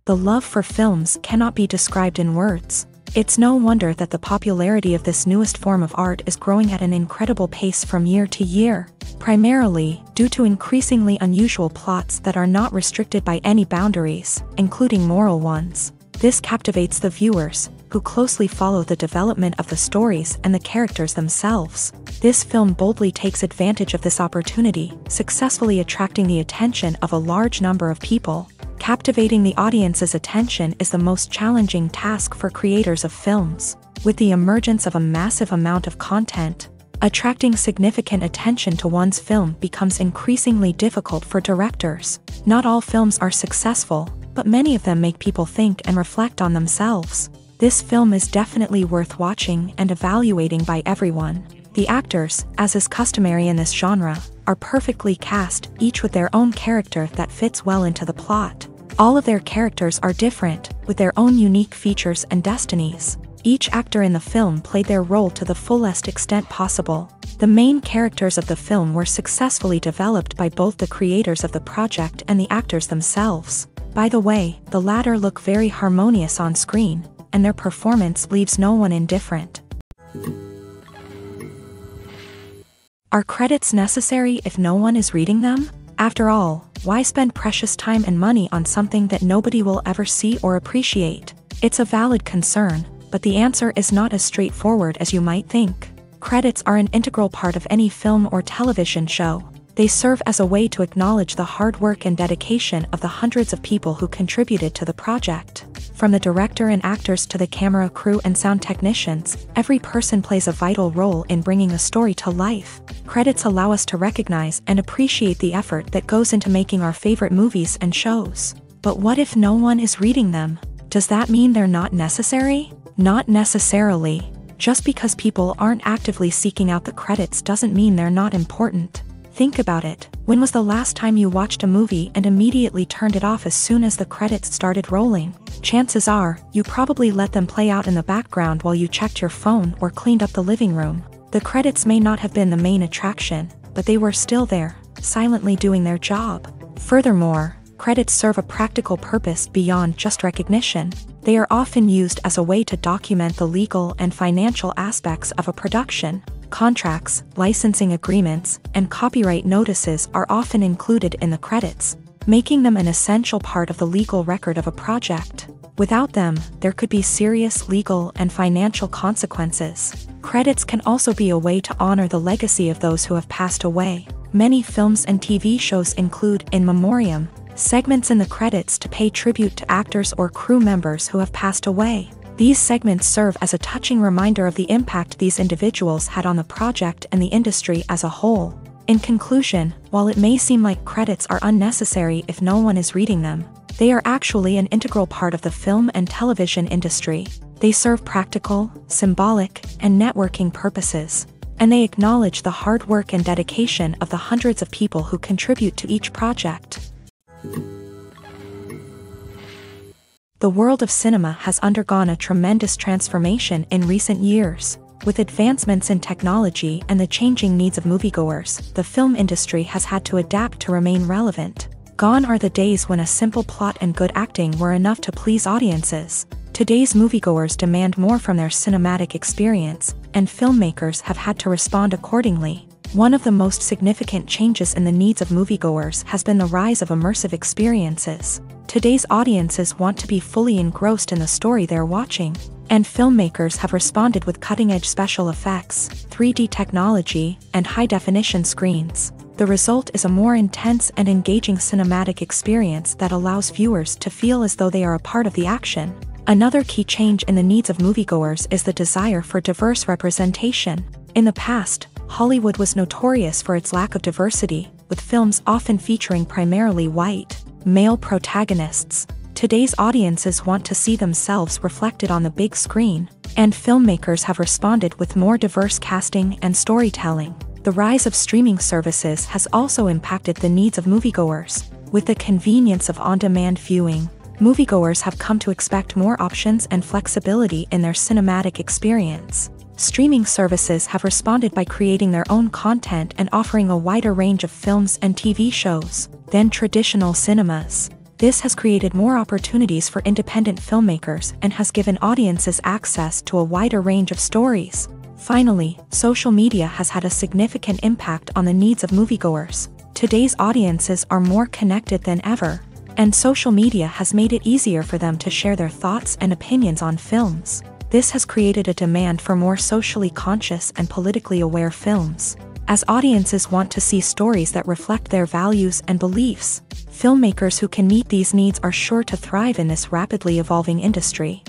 The love for films cannot be described in words. It's no wonder that the popularity of this newest form of art is growing at an incredible pace from year to year, primarily due to increasingly unusual plots that are not restricted by any boundaries, including moral ones. This captivates the viewers, who closely follow the development of the stories and the characters themselves. This film boldly takes advantage of this opportunity, successfully attracting the attention of a large number of people. Captivating the audience's attention is the most challenging task for creators of films. With the emergence of a massive amount of content, attracting significant attention to one's film becomes increasingly difficult for directors. Not all films are successful, but many of them make people think and reflect on themselves. This film is definitely worth watching and evaluating by everyone. The actors, as is customary in this genre, are perfectly cast, each with their own character that fits well into the plot. All of their characters are different, with their own unique features and destinies. Each actor in the film played their role to the fullest extent possible. The main characters of the film were successfully developed by both the creators of the project and the actors themselves. By the way, the latter look very harmonious on screen, and their performance leaves no one indifferent. Are credits necessary if no one is reading them? After all, why spend precious time and money on something that nobody will ever see or appreciate? It's a valid concern, but the answer is not as straightforward as you might think. Credits are an integral part of any film or television show. They serve as a way to acknowledge the hard work and dedication of the hundreds of people who contributed to the project. From the director and actors to the camera crew and sound technicians, every person plays a vital role in bringing a story to life. Credits allow us to recognize and appreciate the effort that goes into making our favorite movies and shows. But what if no one is reading them? Does that mean they're not necessary? Not necessarily. Just because people aren't actively seeking out the credits doesn't mean they're not important. Think about it. When was the last time you watched a movie and immediately turned it off as soon as the credits started rolling? Chances are, you probably let them play out in the background while you checked your phone or cleaned up the living room. The credits may not have been the main attraction, but they were still there, silently doing their job. Furthermore, credits serve a practical purpose beyond just recognition. They are often used as a way to document the legal and financial aspects of a production. Contracts, licensing agreements, and copyright notices are often included in the credits, making them an essential part of the legal record of a project. Without them, there could be serious legal and financial consequences. Credits can also be a way to honor the legacy of those who have passed away. Many films and TV shows include in memoriam segments in the credits to pay tribute to actors or crew members who have passed away. These segments serve as a touching reminder of the impact these individuals had on the project and the industry as a whole. In conclusion, while it may seem like credits are unnecessary if no one is reading them, they are actually an integral part of the film and television industry. They serve practical, symbolic, and networking purposes, and they acknowledge the hard work and dedication of the hundreds of people who contribute to each project. The world of cinema has undergone a tremendous transformation in recent years. With advancements in technology and the changing needs of moviegoers, the film industry has had to adapt to remain relevant. Gone are the days when a simple plot and good acting were enough to please audiences. Today's moviegoers demand more from their cinematic experience, and filmmakers have had to respond accordingly. One of the most significant changes in the needs of moviegoers has been the rise of immersive experiences. Today's audiences want to be fully engrossed in the story they're watching, and filmmakers have responded with cutting-edge special effects, 3D technology, and high-definition screens. The result is a more intense and engaging cinematic experience that allows viewers to feel as though they are a part of the action. Another key change in the needs of moviegoers is the desire for diverse representation. In the past, Hollywood was notorious for its lack of diversity, with films often featuring primarily white, male protagonists. Today's audiences want to see themselves reflected on the big screen, and filmmakers have responded with more diverse casting and storytelling. The rise of streaming services has also impacted the needs of moviegoers. With the convenience of on-demand viewing, moviegoers have come to expect more options and flexibility in their cinematic experience. Streaming services have responded by creating their own content and offering a wider range of films and TV shows than traditional cinemas. This has created more opportunities for independent filmmakers and has given audiences access to a wider range of stories. Finally, social media has had a significant impact on the needs of moviegoers. Today's audiences are more connected than ever, and social media has made it easier for them to share their thoughts and opinions on films. This has created a demand for more socially conscious and politically aware films. As audiences want to see stories that reflect their values and beliefs, filmmakers who can meet these needs are sure to thrive in this rapidly evolving industry.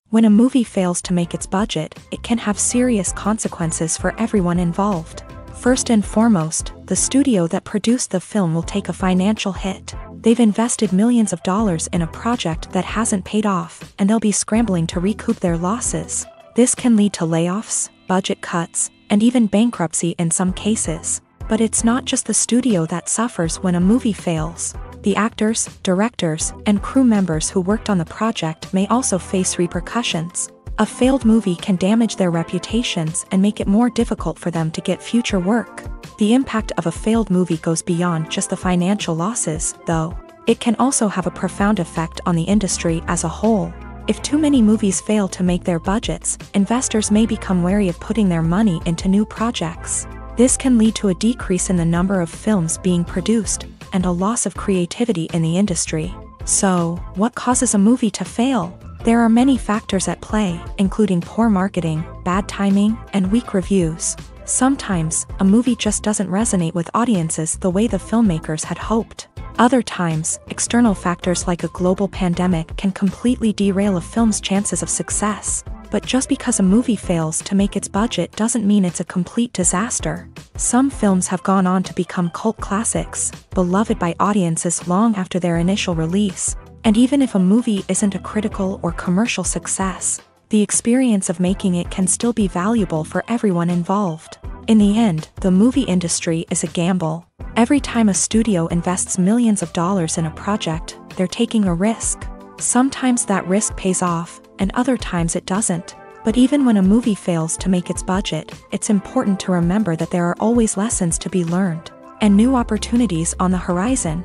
When a movie fails to make its budget, it can have serious consequences for everyone involved. First and foremost, the studio that produced the film will take a financial hit. They've invested millions of dollars in a project that hasn't paid off, and they'll be scrambling to recoup their losses. This can lead to layoffs, budget cuts, and even bankruptcy in some cases. But it's not just the studio that suffers when a movie fails. The actors, directors, and crew members who worked on the project may also face repercussions. A failed movie can damage their reputations and make it more difficult for them to get future work. The impact of a failed movie goes beyond just the financial losses, though. It can also have a profound effect on the industry as a whole. If too many movies fail to make their budgets, investors may become wary of putting their money into new projects. This can lead to a decrease in the number of films being produced, and a loss of creativity in the industry. So, what causes a movie to fail? There are many factors at play, including poor marketing, bad timing, and weak reviews. Sometimes, a movie just doesn't resonate with audiences the way the filmmakers had hoped. Other times, external factors like a global pandemic can completely derail a film's chances of success. But just because a movie fails to make its budget doesn't mean it's a complete disaster. Some films have gone on to become cult classics, beloved by audiences long after their initial release. And even if a movie isn't a critical or commercial success, the experience of making it can still be valuable for everyone involved. In the end, the movie industry is a gamble. Every time a studio invests millions of dollars in a project, they're taking a risk. Sometimes that risk pays off, and other times it doesn't. But even when a movie fails to make its budget, it's important to remember that there are always lessons to be learned, and new opportunities on the horizon.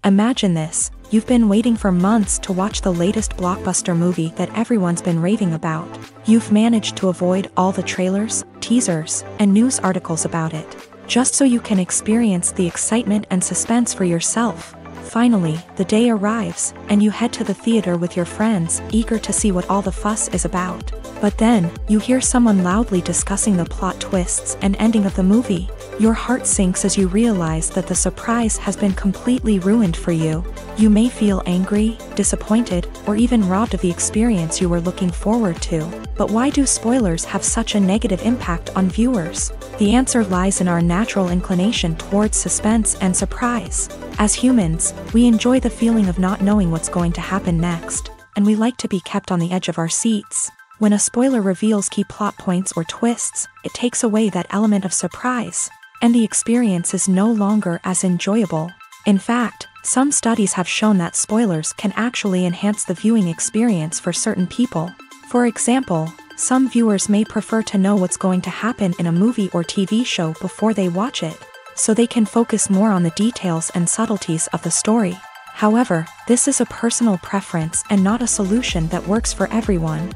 Imagine this: you've been waiting for months to watch the latest blockbuster movie that everyone's been raving about. You've managed to avoid all the trailers, teasers, and news articles about it, just so you can experience the excitement and suspense for yourself. Finally, the day arrives, and you head to the theater with your friends, eager to see what all the fuss is about. But then, you hear someone loudly discussing the plot twists and ending of the movie. Your heart sinks as you realize that the surprise has been completely ruined for you. You may feel angry, disappointed, or even robbed of the experience you were looking forward to. But why do spoilers have such a negative impact on viewers? The answer lies in our natural inclination towards suspense and surprise. As humans, we enjoy the feeling of not knowing what's going to happen next, and we like to be kept on the edge of our seats. When a spoiler reveals key plot points or twists, it takes away that element of surprise, and the experience is no longer as enjoyable. In fact, some studies have shown that spoilers can actually enhance the viewing experience for certain people. For example, some viewers may prefer to know what's going to happen in a movie or TV show before they watch it, so they can focus more on the details and subtleties of the story. However, this is a personal preference and not a solution that works for everyone.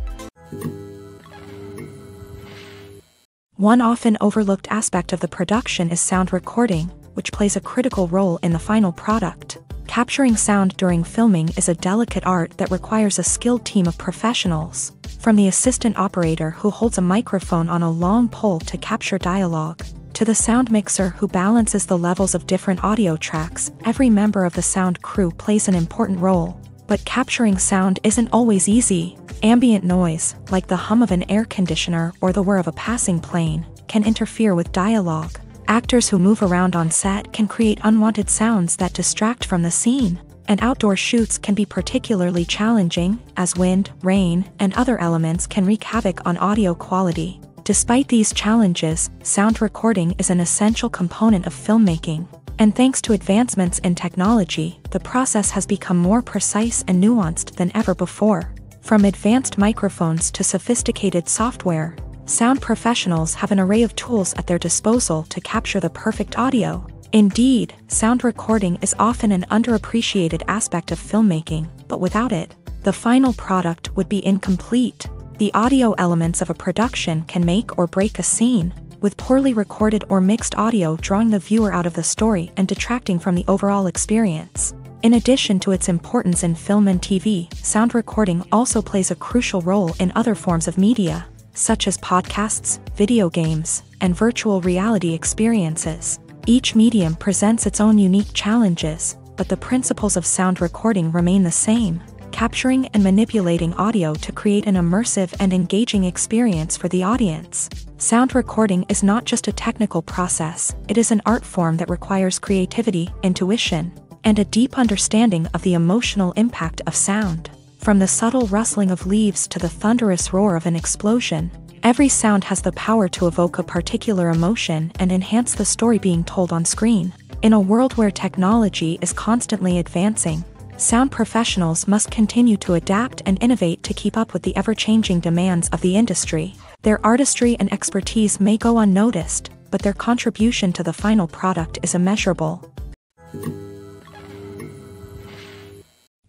One often overlooked aspect of the production is sound recording, which plays a critical role in the final product. Capturing sound during filming is a delicate art that requires a skilled team of professionals. From the assistant operator who holds a microphone on a long pole to capture dialogue, to the sound mixer who balances the levels of different audio tracks, every member of the sound crew plays an important role. But capturing sound isn't always easy. Ambient noise, like the hum of an air conditioner or the whir of a passing plane, can interfere with dialogue. Actors who move around on set can create unwanted sounds that distract from the scene. And outdoor shoots can be particularly challenging, as wind, rain, and other elements can wreak havoc on audio quality. Despite these challenges, sound recording is an essential component of filmmaking. And thanks to advancements in technology, the process has become more precise and nuanced than ever before. From advanced microphones to sophisticated software, Sound professionals have an array of tools at their disposal to capture the perfect audio. Indeed, sound recording is often an underappreciated aspect of filmmaking, but without it, the final product would be incomplete. The audio elements of a production can make or break a scene, with poorly recorded or mixed audio drawing the viewer out of the story and detracting from the overall experience. In addition to its importance in film and TV, sound recording also plays a crucial role in other forms of media, such as podcasts, video games, and virtual reality experiences. Each medium presents its own unique challenges, but the principles of sound recording remain the same, capturing and manipulating audio to create an immersive and engaging experience for the audience. Sound recording is not just a technical process, it is an art form that requires creativity, intuition, and a deep understanding of the emotional impact of sound. From the subtle rustling of leaves to the thunderous roar of an explosion, every sound has the power to evoke a particular emotion and enhance the story being told on screen. In a world where technology is constantly advancing, sound professionals must continue to adapt and innovate to keep up with the ever-changing demands of the industry. Their artistry and expertise may go unnoticed, but their contribution to the final product is immeasurable.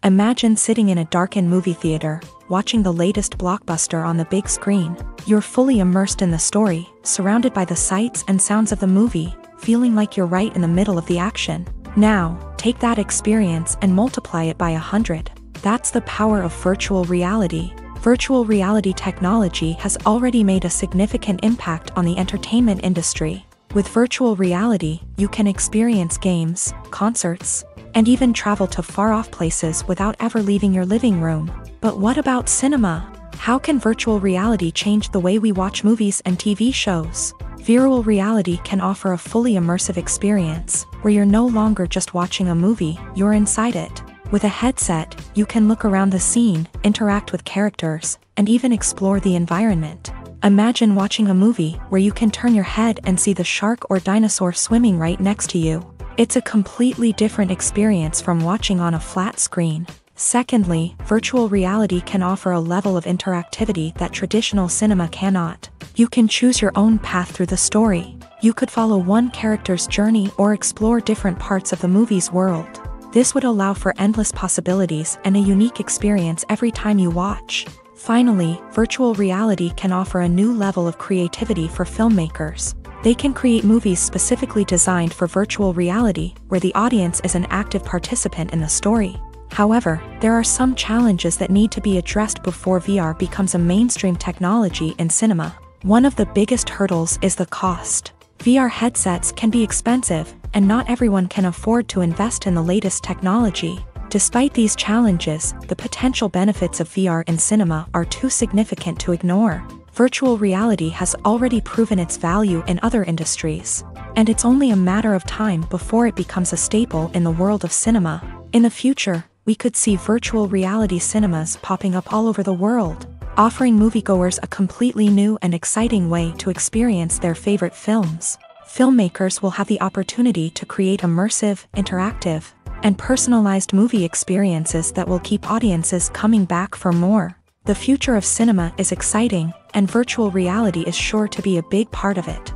Imagine sitting in a darkened movie theater, watching the latest blockbuster on the big screen. You're fully immersed in the story, surrounded by the sights and sounds of the movie, feeling like you're right in the middle of the action. Now, take that experience and multiply it by 100. That's the power of virtual reality. Virtual reality technology has already made a significant impact on the entertainment industry. With virtual reality, you can experience games, concerts, and even travel to far-off places without ever leaving your living room. But what about cinema? How can virtual reality change the way we watch movies and TV shows? Virtual reality can offer a fully immersive experience, where you're no longer just watching a movie, you're inside it. With a headset, you can look around the scene, interact with characters, and even explore the environment. Imagine watching a movie where you can turn your head and see the shark or dinosaur swimming right next to you. It's a completely different experience from watching on a flat screen. Secondly, virtual reality can offer a level of interactivity that traditional cinema cannot. You can choose your own path through the story. You could follow one character's journey or explore different parts of the movie's world. This would allow for endless possibilities and a unique experience every time you watch. Finally, virtual reality can offer a new level of creativity for filmmakers. They can create movies specifically designed for virtual reality, where the audience is an active participant in the story. However, there are some challenges that need to be addressed before VR becomes a mainstream technology in cinema. One of the biggest hurdles is the cost. VR headsets can be expensive, and not everyone can afford to invest in the latest technology. Despite these challenges, the potential benefits of VR in cinema are too significant to ignore. Virtual reality has already proven its value in other industries, and it's only a matter of time before it becomes a staple in the world of cinema. In the future, we could see virtual reality cinemas popping up all over the world, offering moviegoers a completely new and exciting way to experience their favorite films. Filmmakers will have the opportunity to create immersive, interactive, and personalized movie experiences that will keep audiences coming back for more. The future of cinema is exciting, and virtual reality is sure to be a big part of it.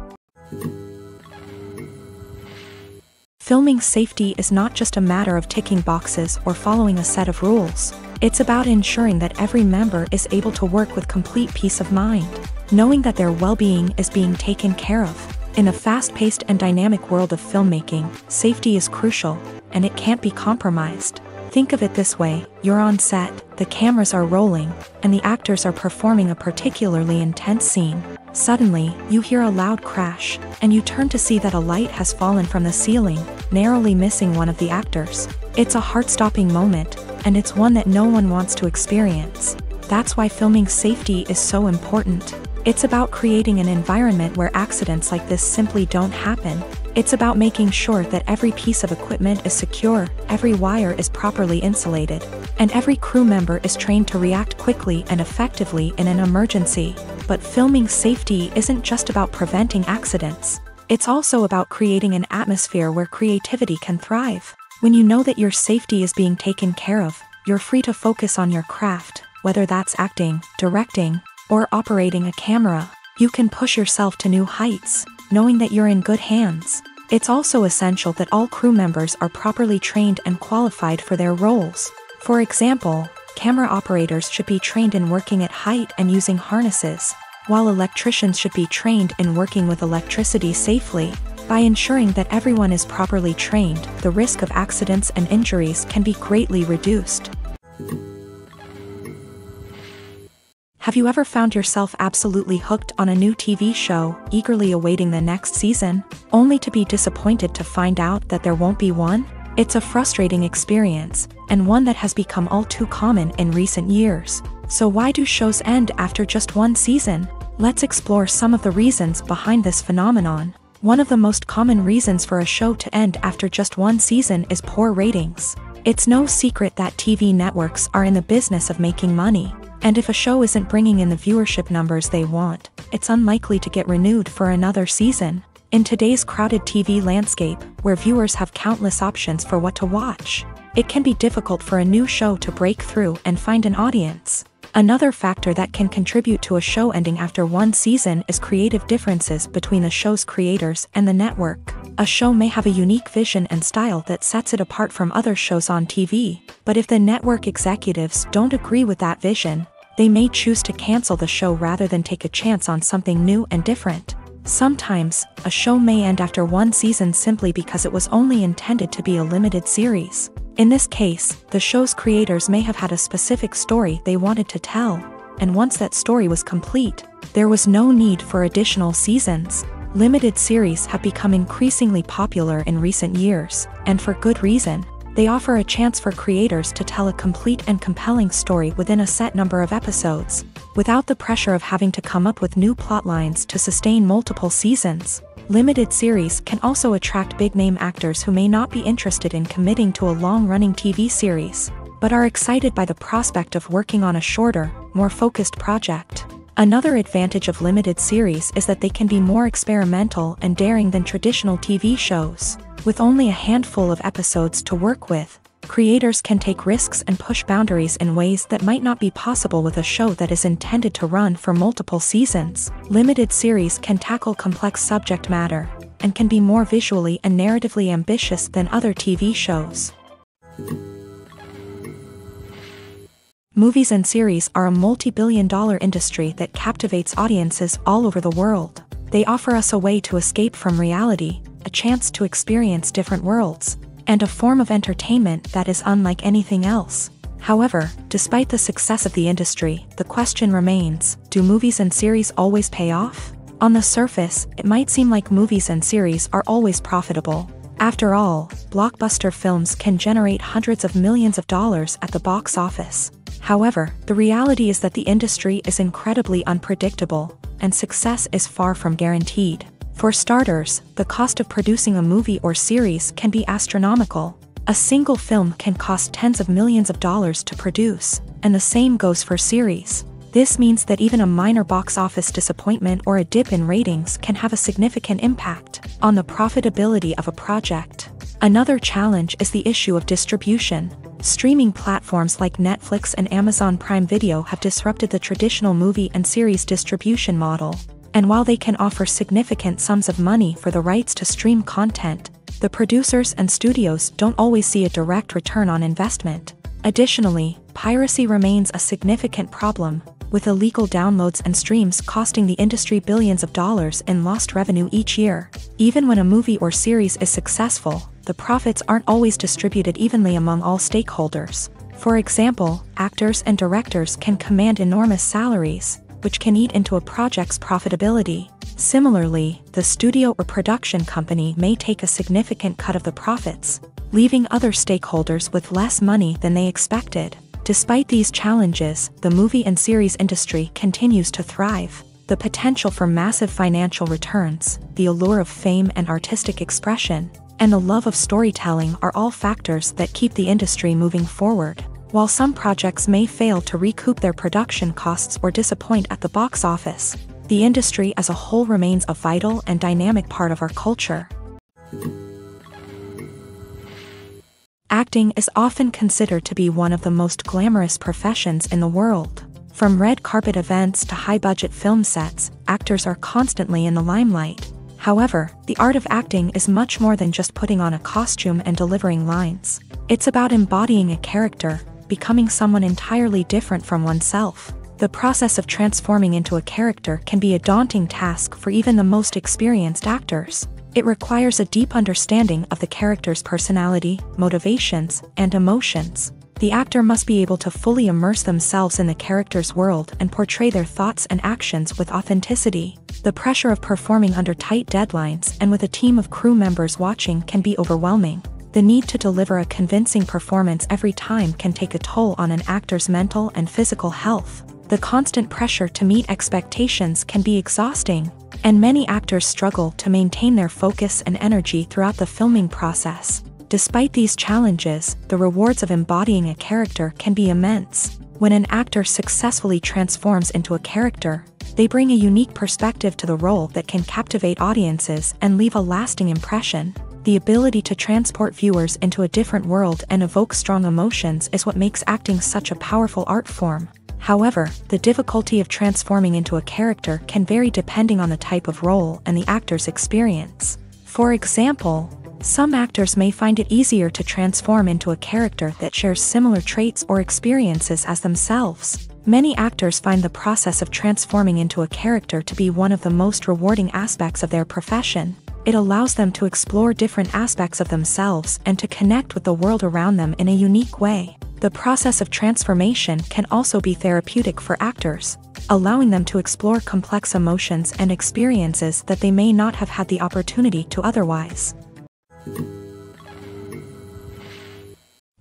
Filming safety is not just a matter of ticking boxes or following a set of rules. It's about ensuring that every member is able to work with complete peace of mind, knowing that their well-being is being taken care of. In a fast-paced and dynamic world of filmmaking, safety is crucial, and it can't be compromised. Think of it this way: you're on set, the cameras are rolling, and the actors are performing a particularly intense scene. Suddenly, you hear a loud crash, and you turn to see that a light has fallen from the ceiling, narrowly missing one of the actors. It's a heart-stopping moment, and it's one that no one wants to experience. That's why filming safety is so important. It's about creating an environment where accidents like this simply don't happen. It's about making sure that every piece of equipment is secure, every wire is properly insulated, and every crew member is trained to react quickly and effectively in an emergency. But filming safety isn't just about preventing accidents. It's also about creating an atmosphere where creativity can thrive. When you know that your safety is being taken care of, you're free to focus on your craft, whether that's acting, directing, or operating a camera. You can push yourself to new heights, knowing that you're in good hands. It's also essential that all crew members are properly trained and qualified for their roles. For example, camera operators should be trained in working at height and using harnesses, while electricians should be trained in working with electricity safely. By ensuring that everyone is properly trained, the risk of accidents and injuries can be greatly reduced. Have you ever found yourself absolutely hooked on a new TV show, eagerly awaiting the next season, only to be disappointed to find out that there won't be one? It's a frustrating experience, and one that has become all too common in recent years. So why do shows end after just one season? Let's explore some of the reasons behind this phenomenon. One of the most common reasons for a show to end after just one season is poor ratings. It's no secret that TV networks are in the business of making money. And if a show isn't bringing in the viewership numbers they want, it's unlikely to get renewed for another season. In today's crowded TV landscape, where viewers have countless options for what to watch, it can be difficult for a new show to break through and find an audience. Another factor that can contribute to a show ending after one season is creative differences between the show's creators and the network. A show may have a unique vision and style that sets it apart from other shows on TV, but if the network executives don't agree with that vision, they may choose to cancel the show rather than take a chance on something new and different. Sometimes, a show may end after one season simply because it was only intended to be a limited series. In this case, the show's creators may have had a specific story they wanted to tell, and once that story was complete, there was no need for additional seasons. Limited series have become increasingly popular in recent years, and for good reason. They offer a chance for creators to tell a complete and compelling story within a set number of episodes, without the pressure of having to come up with new plotlines to sustain multiple seasons. Limited series can also attract big-name actors who may not be interested in committing to a long-running TV series, but are excited by the prospect of working on a shorter, more focused project. Another advantage of limited series is that they can be more experimental and daring than traditional TV shows. With only a handful of episodes to work with, creators can take risks and push boundaries in ways that might not be possible with a show that is intended to run for multiple seasons. Limited series can tackle complex subject matter, and can be more visually and narratively ambitious than other TV shows. Movies and series are a multi-billion-dollar industry that captivates audiences all over the world. They offer us a way to escape from reality, a chance to experience different worlds, and a form of entertainment that is unlike anything else. However, despite the success of the industry, the question remains, do movies and series always pay off? On the surface, it might seem like movies and series are always profitable. After all, blockbuster films can generate hundreds of millions of dollars at the box office. However, the reality is that the industry is incredibly unpredictable, and success is far from guaranteed. For starters, the cost of producing a movie or series can be astronomical. A single film can cost tens of millions of dollars to produce, and the same goes for series. This means that even a minor box office disappointment or a dip in ratings can have a significant impact on the profitability of a project. Another challenge is the issue of distribution. Streaming platforms like Netflix and Amazon Prime Video have disrupted the traditional movie and series distribution model. And while they can offer significant sums of money for the rights to stream content, the producers and studios don't always see a direct return on investment. Additionally, piracy remains a significant problem, with illegal downloads and streams costing the industry billions of dollars in lost revenue each year. Even when a movie or series is successful, the profits aren't always distributed evenly among all stakeholders. For example, actors and directors can command enormous salaries, which can eat into a project's profitability. Similarly, the studio or production company may take a significant cut of the profits, leaving other stakeholders with less money than they expected. Despite these challenges, the movie and series industry continues to thrive. The potential for massive financial returns, the allure of fame and artistic expression, and the love of storytelling are all factors that keep the industry moving forward. While some projects may fail to recoup their production costs or disappoint at the box office, the industry as a whole remains a vital and dynamic part of our culture. Acting is often considered to be one of the most glamorous professions in the world. From red carpet events to high-budget film sets, actors are constantly in the limelight. However, the art of acting is much more than just putting on a costume and delivering lines. It's about embodying a character, becoming someone entirely different from oneself. The process of transforming into a character can be a daunting task for even the most experienced actors. It requires a deep understanding of the character's personality, motivations, and emotions. The actor must be able to fully immerse themselves in the character's world and portray their thoughts and actions with authenticity. The pressure of performing under tight deadlines and with a team of crew members watching can be overwhelming. The need to deliver a convincing performance every time can take a toll on an actor's mental and physical health. The constant pressure to meet expectations can be exhausting, and many actors struggle to maintain their focus and energy throughout the filming process. Despite these challenges, the rewards of embodying a character can be immense. When an actor successfully transforms into a character, they bring a unique perspective to the role that can captivate audiences and leave a lasting impression. The ability to transport viewers into a different world and evoke strong emotions is what makes acting such a powerful art form. However, the difficulty of transforming into a character can vary depending on the type of role and the actor's experience. For example, some actors may find it easier to transform into a character that shares similar traits or experiences as themselves. Many actors find the process of transforming into a character to be one of the most rewarding aspects of their profession. It allows them to explore different aspects of themselves and to connect with the world around them in a unique way. The process of transformation can also be therapeutic for actors, allowing them to explore complex emotions and experiences that they may not have had the opportunity to otherwise.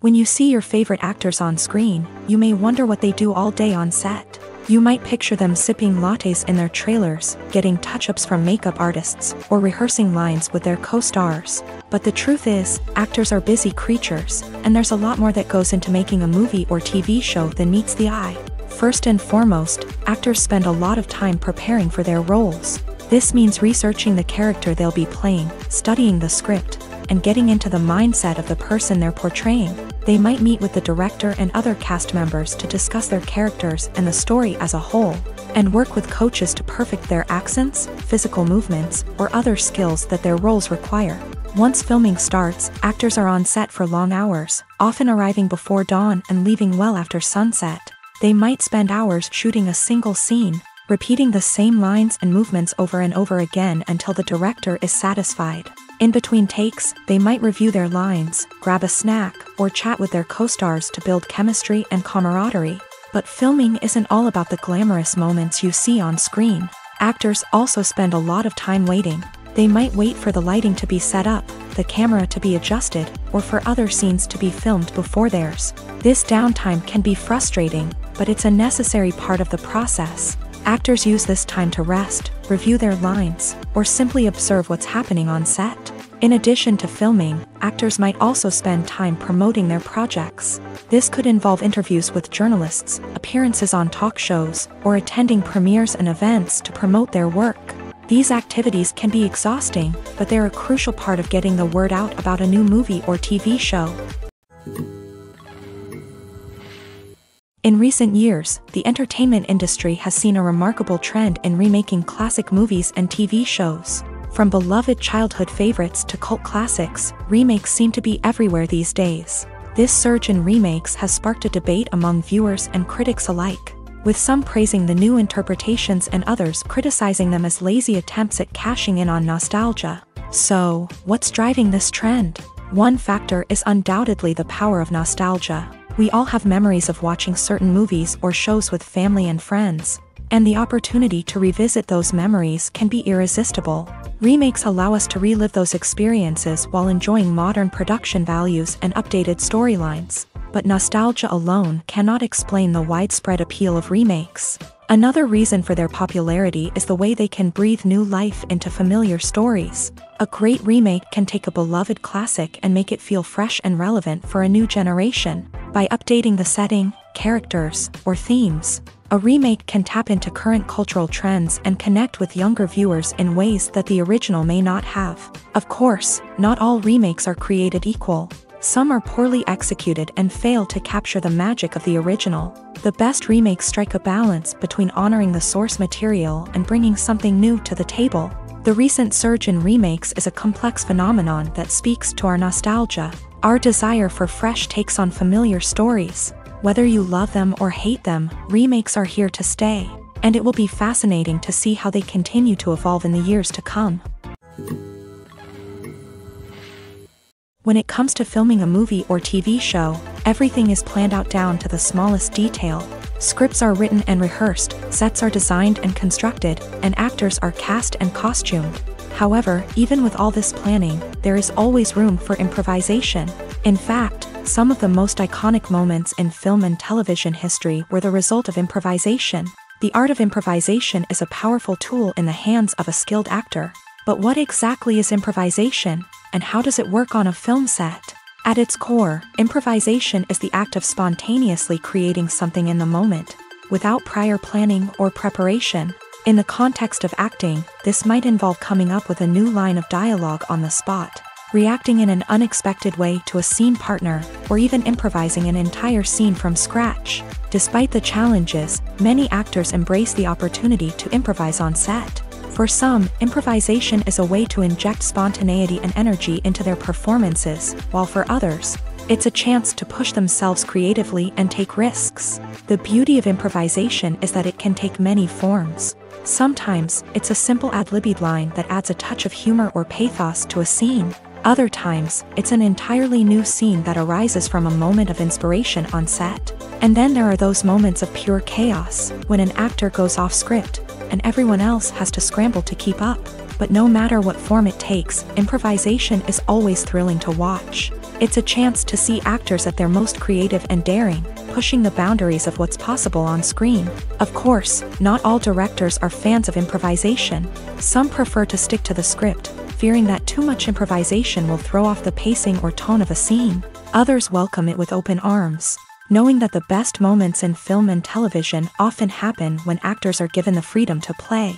When you see your favorite actors on screen, you may wonder what they do all day on set. You might picture them sipping lattes in their trailers, getting touch-ups from makeup artists, or rehearsing lines with their co-stars. But the truth is, actors are busy creatures, and there's a lot more that goes into making a movie or TV show than meets the eye. First and foremost, actors spend a lot of time preparing for their roles. This means researching the character they'll be playing, studying the script, and getting into the mindset of the person they're portraying. They might meet with the director and other cast members to discuss their characters and the story as a whole, and work with coaches to perfect their accents, physical movements, or other skills that their roles require. Once filming starts, actors are on set for long hours, often arriving before dawn and leaving well after sunset. They might spend hours shooting a single scene, repeating the same lines and movements over and over again until the director is satisfied. In between takes, they might review their lines, grab a snack, or chat with their co-stars to build chemistry and camaraderie. But filming isn't all about the glamorous moments you see on screen. Actors also spend a lot of time waiting. They might wait for the lighting to be set up, the camera to be adjusted, or for other scenes to be filmed before theirs. This downtime can be frustrating, but it's a necessary part of the process. Actors use this time to rest, review their lines, or simply observe what's happening on set. In addition to filming, actors might also spend time promoting their projects. This could involve interviews with journalists, appearances on talk shows, or attending premieres and events to promote their work. These activities can be exhausting, but they're a crucial part of getting the word out about a new movie or TV show. In recent years, the entertainment industry has seen a remarkable trend in remaking classic movies and TV shows. From beloved childhood favorites to cult classics, remakes seem to be everywhere these days. This surge in remakes has sparked a debate among viewers and critics alike, with some praising the new interpretations and others criticizing them as lazy attempts at cashing in on nostalgia. So, what's driving this trend? One factor is undoubtedly the power of nostalgia. We all have memories of watching certain movies or shows with family and friends, and the opportunity to revisit those memories can be irresistible. Remakes allow us to relive those experiences while enjoying modern production values and updated storylines. But nostalgia alone cannot explain the widespread appeal of remakes. Another reason for their popularity is the way they can breathe new life into familiar stories. A great remake can take a beloved classic and make it feel fresh and relevant for a new generation. By updating the setting, characters, or themes, a remake can tap into current cultural trends and connect with younger viewers in ways that the original may not have. Of course, not all remakes are created equal. Some are poorly executed and fail to capture the magic of the original. The best remakes strike a balance between honoring the source material and bringing something new to the table. The recent surge in remakes is a complex phenomenon that speaks to our nostalgia, our desire for fresh takes on familiar stories. Whether you love them or hate them, remakes are here to stay, and it will be fascinating to see how they continue to evolve in the years to come. When it comes to filming a movie or TV show, everything is planned out down to the smallest detail. Scripts are written and rehearsed, sets are designed and constructed, and actors are cast and costumed. However, even with all this planning, there is always room for improvisation. In fact, some of the most iconic moments in film and television history were the result of improvisation. The art of improvisation is a powerful tool in the hands of a skilled actor. But what exactly is improvisation, and how does it work on a film set? At its core, improvisation is the act of spontaneously creating something in the moment, without prior planning or preparation. In the context of acting, this might involve coming up with a new line of dialogue on the spot, reacting in an unexpected way to a scene partner, or even improvising an entire scene from scratch. Despite the challenges, many actors embrace the opportunity to improvise on set. For some, improvisation is a way to inject spontaneity and energy into their performances, while for others, it's a chance to push themselves creatively and take risks. The beauty of improvisation is that it can take many forms. Sometimes, it's a simple ad-libbed line that adds a touch of humor or pathos to a scene. Other times, it's an entirely new scene that arises from a moment of inspiration on set. And then there are those moments of pure chaos, when an actor goes off script, and everyone else has to scramble to keep up. But no matter what form it takes, improvisation is always thrilling to watch. It's a chance to see actors at their most creative and daring, pushing the boundaries of what's possible on screen. Of course, not all directors are fans of improvisation. Some prefer to stick to the script, fearing that too much improvisation will throw off the pacing or tone of a scene. Others welcome it with open arms, knowing that the best moments in film and television often happen when actors are given the freedom to play.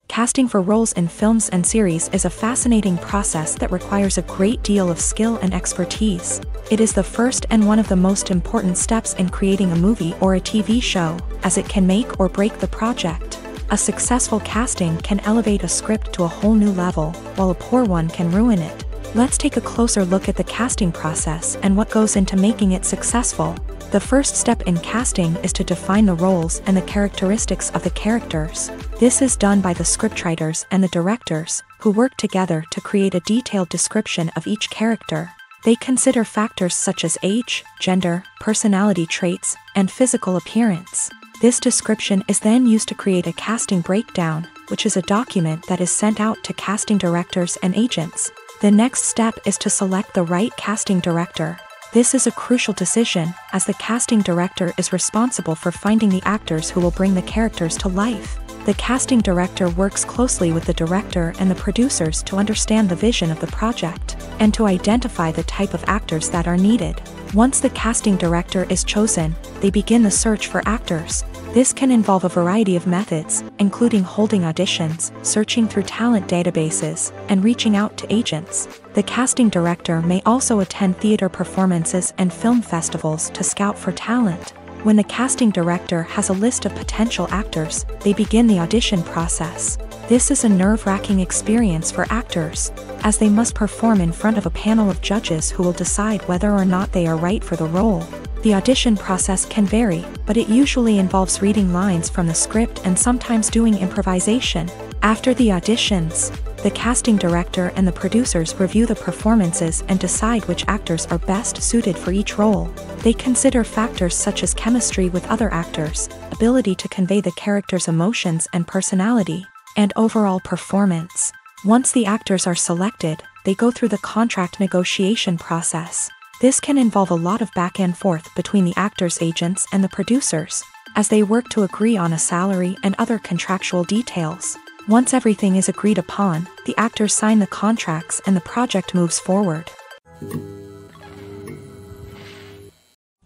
Casting for roles in films and series is a fascinating process that requires a great deal of skill and expertise. It is the first and one of the most important steps in creating a movie or a TV show, as it can make or break the project. A successful casting can elevate a script to a whole new level, while a poor one can ruin it. Let's take a closer look at the casting process and what goes into making it successful. The first step in casting is to define the roles and the characteristics of the characters. This is done by the scriptwriters and the directors, who work together to create a detailed description of each character. They consider factors such as age, gender, personality traits, and physical appearance. This description is then used to create a casting breakdown, which is a document that is sent out to casting directors and agents. The next step is to select the right casting director. This is a crucial decision, as the casting director is responsible for finding the actors who will bring the characters to life. The casting director works closely with the director and the producers to understand the vision of the project, and to identify the type of actors that are needed. Once the casting director is chosen, they begin the search for actors. This can involve a variety of methods, including holding auditions, searching through talent databases, and reaching out to agents. The casting director may also attend theater performances and film festivals to scout for talent. When the casting director has a list of potential actors, they begin the audition process. This is a nerve-wracking experience for actors, as they must perform in front of a panel of judges who will decide whether or not they are right for the role. The audition process can vary, but it usually involves reading lines from the script and sometimes doing improvisation. After the auditions, the casting director and the producers review the performances and decide which actors are best suited for each role. They consider factors such as chemistry with other actors, ability to convey the character's emotions and personality, and overall performance. Once the actors are selected, they go through the contract negotiation process. This can involve a lot of back and forth between the actors' agents and the producers, as they work to agree on a salary and other contractual details. Once everything is agreed upon, the actors sign the contracts and the project moves forward.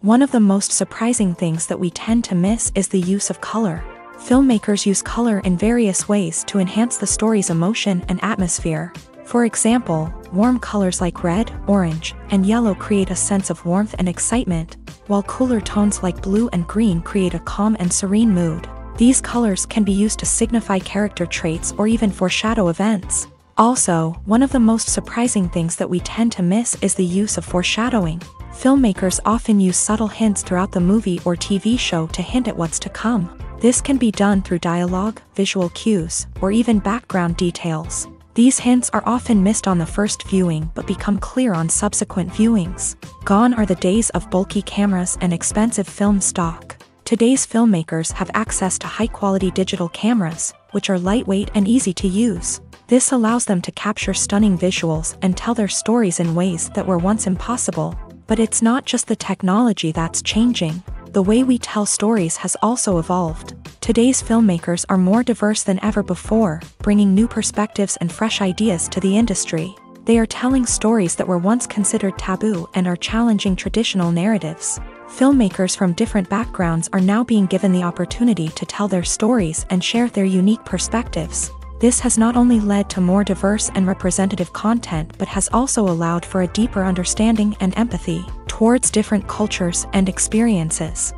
One of the most surprising things that we tend to miss is the use of color. Filmmakers use color in various ways to enhance the story's emotion and atmosphere. For example, warm colors like red, orange, and yellow create a sense of warmth and excitement, while cooler tones like blue and green create a calm and serene mood. These colors can be used to signify character traits or even foreshadow events. Also, one of the most surprising things that we tend to miss is the use of foreshadowing. Filmmakers often use subtle hints throughout the movie or TV show to hint at what's to come. This can be done through dialogue, visual cues, or even background details. These hints are often missed on the first viewing but become clear on subsequent viewings. Gone are the days of bulky cameras and expensive film stock. Today's filmmakers have access to high-quality digital cameras, which are lightweight and easy to use. This allows them to capture stunning visuals and tell their stories in ways that were once impossible. But it's not just the technology that's changing. The way we tell stories has also evolved. Today's filmmakers are more diverse than ever before, bringing new perspectives and fresh ideas to the industry. They are telling stories that were once considered taboo and are challenging traditional narratives. Filmmakers from different backgrounds are now being given the opportunity to tell their stories and share their unique perspectives. This has not only led to more diverse and representative content but has also allowed for a deeper understanding and empathy towards different cultures and experiences.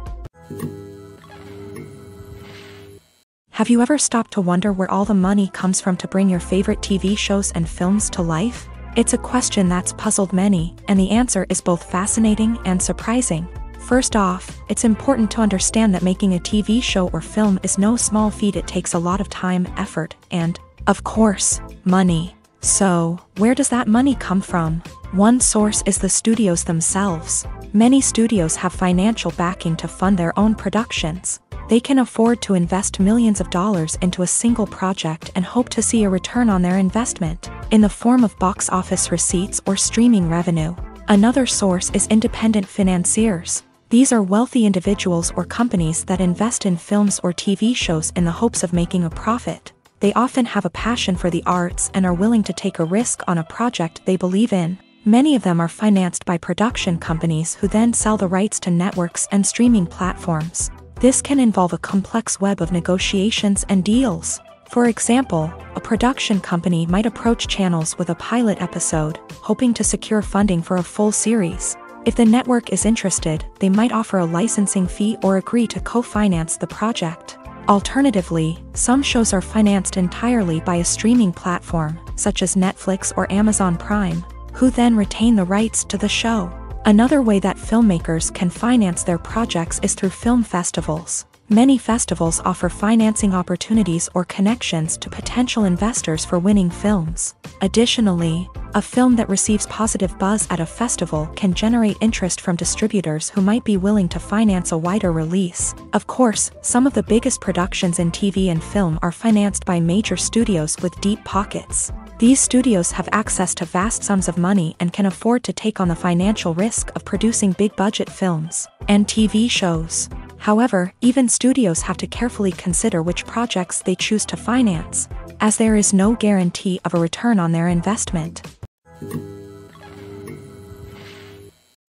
Have you ever stopped to wonder where all the money comes from to bring your favorite TV shows and films to life? It's a question that's puzzled many, and the answer is both fascinating and surprising. First off, it's important to understand that making a TV show or film is no small feat. It takes a lot of time, effort, and, of course, money. So, where does that money come from? One source is the studios themselves. Many studios have financial backing to fund their own productions. They can afford to invest millions of dollars into a single project and hope to see a return on their investment, in the form of box office receipts or streaming revenue. Another source is independent financiers. These are wealthy individuals or companies that invest in films or TV shows in the hopes of making a profit. They often have a passion for the arts and are willing to take a risk on a project they believe in. Many of them are financed by production companies who then sell the rights to networks and streaming platforms. This can involve a complex web of negotiations and deals. For example, a production company might approach channels with a pilot episode, hoping to secure funding for a full series. If the network is interested, they might offer a licensing fee or agree to co-finance the project. Alternatively, some shows are financed entirely by a streaming platform, such as Netflix or Amazon Prime, who then retain the rights to the show. Another way that filmmakers can finance their projects is through film festivals. Many festivals offer financing opportunities or connections to potential investors for winning films. Additionally, a film that receives positive buzz at a festival can generate interest from distributors who might be willing to finance a wider release. Of course, some of the biggest productions in TV and film are financed by major studios with deep pockets. These studios have access to vast sums of money and can afford to take on the financial risk of producing big-budget films and TV shows. However, even studios have to carefully consider which projects they choose to finance, as there is no guarantee of a return on their investment.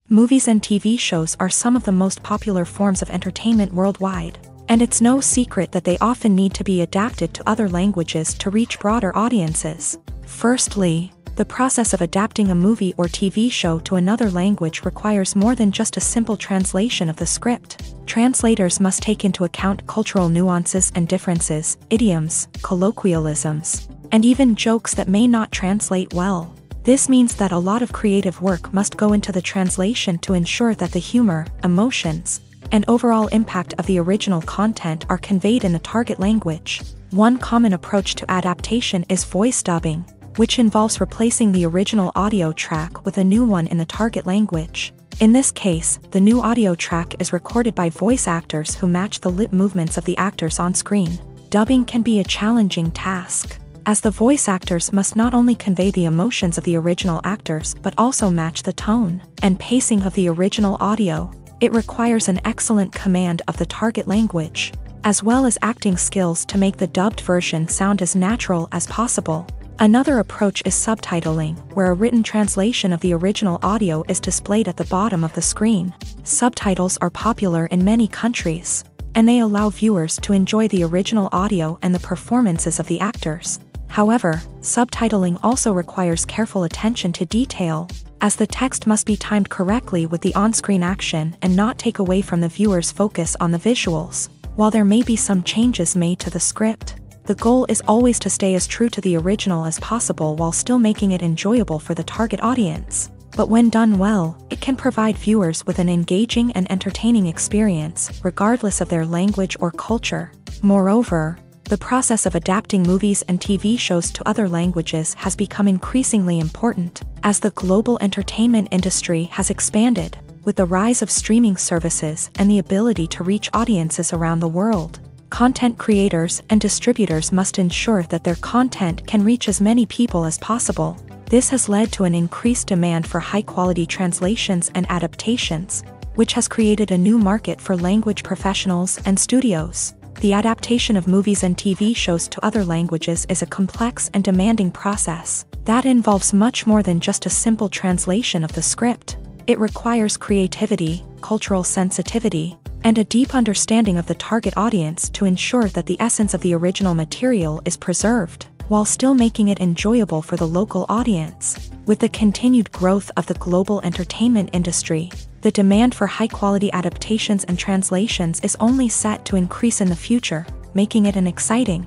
Movies and TV shows are some of the most popular forms of entertainment worldwide, and it's no secret that they often need to be adapted to other languages to reach broader audiences. Firstly, the process of adapting a movie or TV show to another language requires more than just a simple translation of the script. Translators must take into account cultural nuances and differences, idioms, colloquialisms, and even jokes that may not translate well. This means that a lot of creative work must go into the translation to ensure that the humor, emotions, and overall impact of the original content are conveyed in the target language. One common approach to adaptation is voice dubbing, which involves replacing the original audio track with a new one in the target language. In this case, the new audio track is recorded by voice actors who match the lip movements of the actors on screen. Dubbing can be a challenging task, as the voice actors must not only convey the emotions of the original actors but also match the tone and pacing of the original audio. It requires an excellent command of the target language, as well as acting skills to make the dubbed version sound as natural as possible. Another approach is subtitling, where a written translation of the original audio is displayed at the bottom of the screen. Subtitles are popular in many countries, and they allow viewers to enjoy the original audio and the performances of the actors. However, subtitling also requires careful attention to detail, as the text must be timed correctly with the on-screen action and not take away from the viewer's focus on the visuals. While there may be some changes made to the script, the goal is always to stay as true to the original as possible while still making it enjoyable for the target audience. But when done well, it can provide viewers with an engaging and entertaining experience, regardless of their language or culture. Moreover, the process of adapting movies and TV shows to other languages has become increasingly important, as the global entertainment industry has expanded, with the rise of streaming services and the ability to reach audiences around the world. Content creators and distributors must ensure that their content can reach as many people as possible. This has led to an increased demand for high-quality translations and adaptations, which has created a new market for language professionals and studios. The adaptation of movies and TV shows to other languages is a complex and demanding process that involves much more than just a simple translation of the script. It requires creativity, cultural sensitivity, and a deep understanding of the target audience to ensure that the essence of the original material is preserved, while still making it enjoyable for the local audience. With the continued growth of the global entertainment industry, the demand for high-quality adaptations and translations is only set to increase in the future, making it an exciting.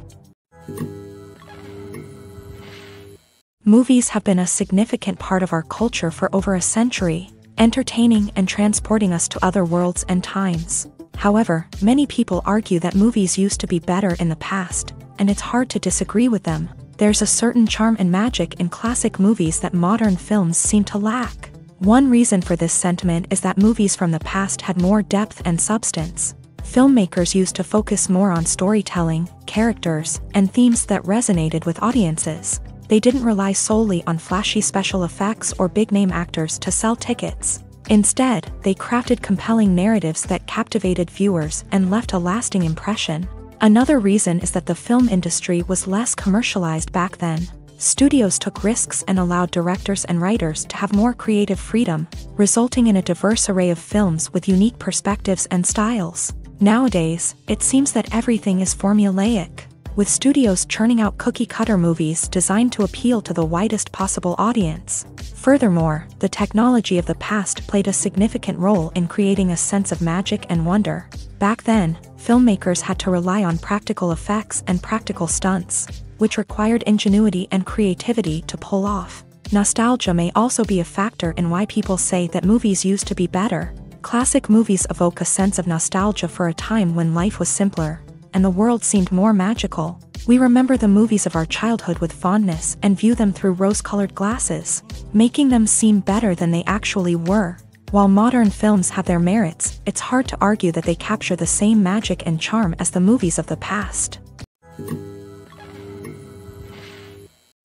Movies have been a significant part of our culture for over a century, entertaining and transporting us to other worlds and times. However, many people argue that movies used to be better in the past, and it's hard to disagree with them. There's a certain charm and magic in classic movies that modern films seem to lack. One reason for this sentiment is that movies from the past had more depth and substance. Filmmakers used to focus more on storytelling, characters, and themes that resonated with audiences. They didn't rely solely on flashy special effects or big-name actors to sell tickets. Instead, they crafted compelling narratives that captivated viewers and left a lasting impression. Another reason is that the film industry was less commercialized back then. Studios took risks and allowed directors and writers to have more creative freedom, resulting in a diverse array of films with unique perspectives and styles. Nowadays, it seems that everything is formulaic, with studios churning out cookie-cutter movies designed to appeal to the widest possible audience. Furthermore, the technology of the past played a significant role in creating a sense of magic and wonder. Back then, filmmakers had to rely on practical effects and practical stunts, which required ingenuity and creativity to pull off. Nostalgia may also be a factor in why people say that movies used to be better. Classic movies evoke a sense of nostalgia for a time when life was simpler, and the world seemed more magical. We remember the movies of our childhood with fondness and view them through rose-colored glasses, making them seem better than they actually were. While modern films have their merits, it's hard to argue that they capture the same magic and charm as the movies of the past.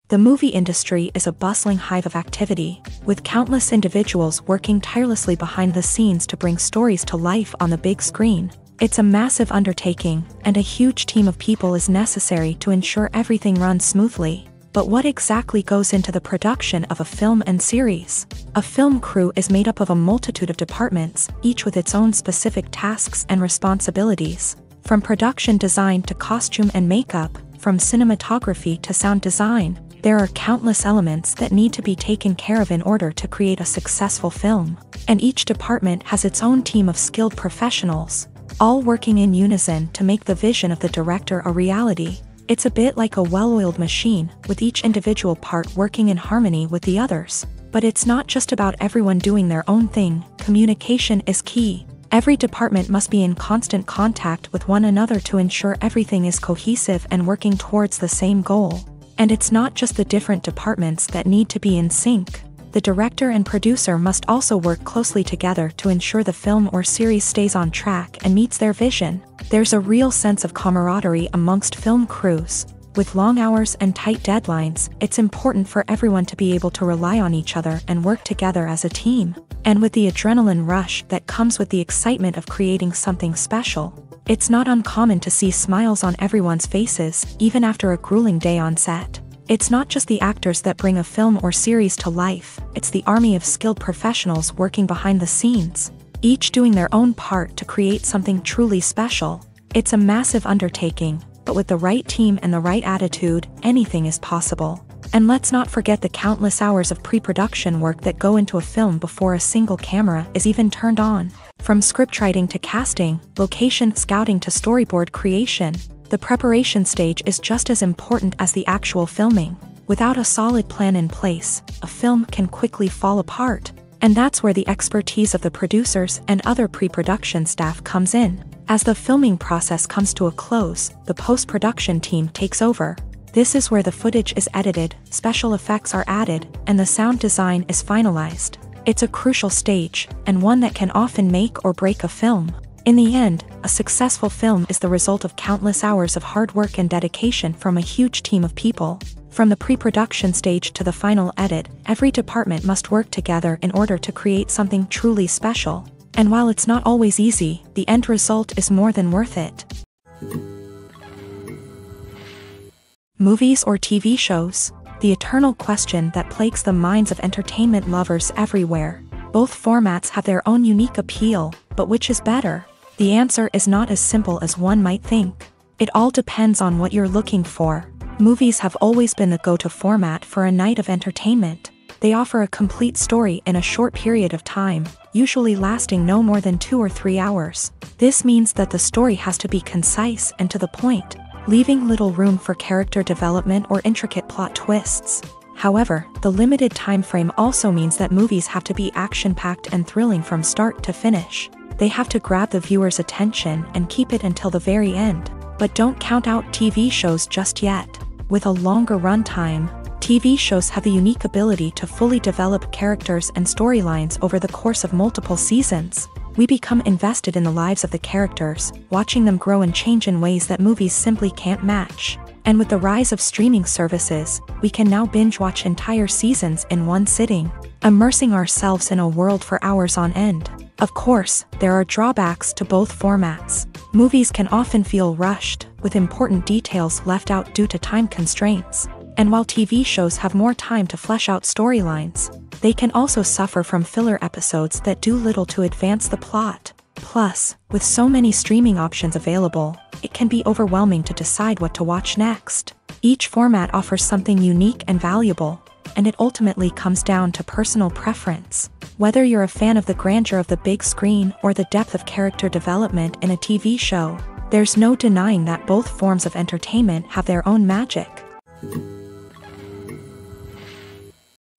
The movie industry is a bustling hive of activity, with countless individuals working tirelessly behind the scenes to bring stories to life on the big screen. It's a massive undertaking, and a huge team of people is necessary to ensure everything runs smoothly. But what exactly goes into the production of a film and series? A film crew is made up of a multitude of departments, each with its own specific tasks and responsibilities. From production design to costume and makeup, from cinematography to sound design, there are countless elements that need to be taken care of in order to create a successful film. And each department has its own team of skilled professionals, all working in unison to make the vision of the director a reality. It's a bit like a well-oiled machine, with each individual part working in harmony with the others. But it's not just about everyone doing their own thing. Communication is key. Every department must be in constant contact with one another to ensure everything is cohesive and working towards the same goal. And it's not just the different departments that need to be in sync. The director and producer must also work closely together to ensure the film or series stays on track and meets their vision. There's a real sense of camaraderie amongst film crews. With long hours and tight deadlines, it's important for everyone to be able to rely on each other and work together as a team. And with the adrenaline rush that comes with the excitement of creating something special, it's not uncommon to see smiles on everyone's faces, even after a grueling day on set. It's not just the actors that bring a film or series to life, it's the army of skilled professionals working behind the scenes, each doing their own part to create something truly special. It's a massive undertaking, but with the right team and the right attitude, anything is possible. And let's not forget the countless hours of pre-production work that go into a film before a single camera is even turned on. From scriptwriting to casting, location scouting to storyboard creation, the preparation stage is just as important as the actual filming. Without a solid plan in place, a film can quickly fall apart. And that's where the expertise of the producers and other pre-production staff comes in. As the filming process comes to a close, the post-production team takes over. This is where the footage is edited, special effects are added, and the sound design is finalized. It's a crucial stage, and one that can often make or break a film. In the end, a successful film is the result of countless hours of hard work and dedication from a huge team of people. From the pre-production stage to the final edit, every department must work together in order to create something truly special. And while it's not always easy, the end result is more than worth it. Movies or TV shows? The eternal question that plagues the minds of entertainment lovers everywhere. Both formats have their own unique appeal, but which is better? The answer is not as simple as one might think. It all depends on what you're looking for. Movies have always been the go-to format for a night of entertainment. They offer a complete story in a short period of time, usually lasting no more than 2 or 3 hours. This means that the story has to be concise and to the point, leaving little room for character development or intricate plot twists. However, the limited time frame also means that movies have to be action-packed and thrilling from start to finish. They have to grab the viewer's attention and keep it until the very end. But don't count out TV shows just yet. With a longer runtime, TV shows have the unique ability to fully develop characters and storylines over the course of multiple seasons. We become invested in the lives of the characters, watching them grow and change in ways that movies simply can't match. And with the rise of streaming services, we can now binge-watch entire seasons in one sitting, immersing ourselves in a world for hours on end. Of course, there are drawbacks to both formats. Movies can often feel rushed, with important details left out due to time constraints. And while TV shows have more time to flesh out storylines, they can also suffer from filler episodes that do little to advance the plot. Plus, with so many streaming options available, it can be overwhelming to decide what to watch next. Each format offers something unique and valuable, and it ultimately comes down to personal preference. Whether you're a fan of the grandeur of the big screen or the depth of character development in a TV show, there's no denying that both forms of entertainment have their own magic.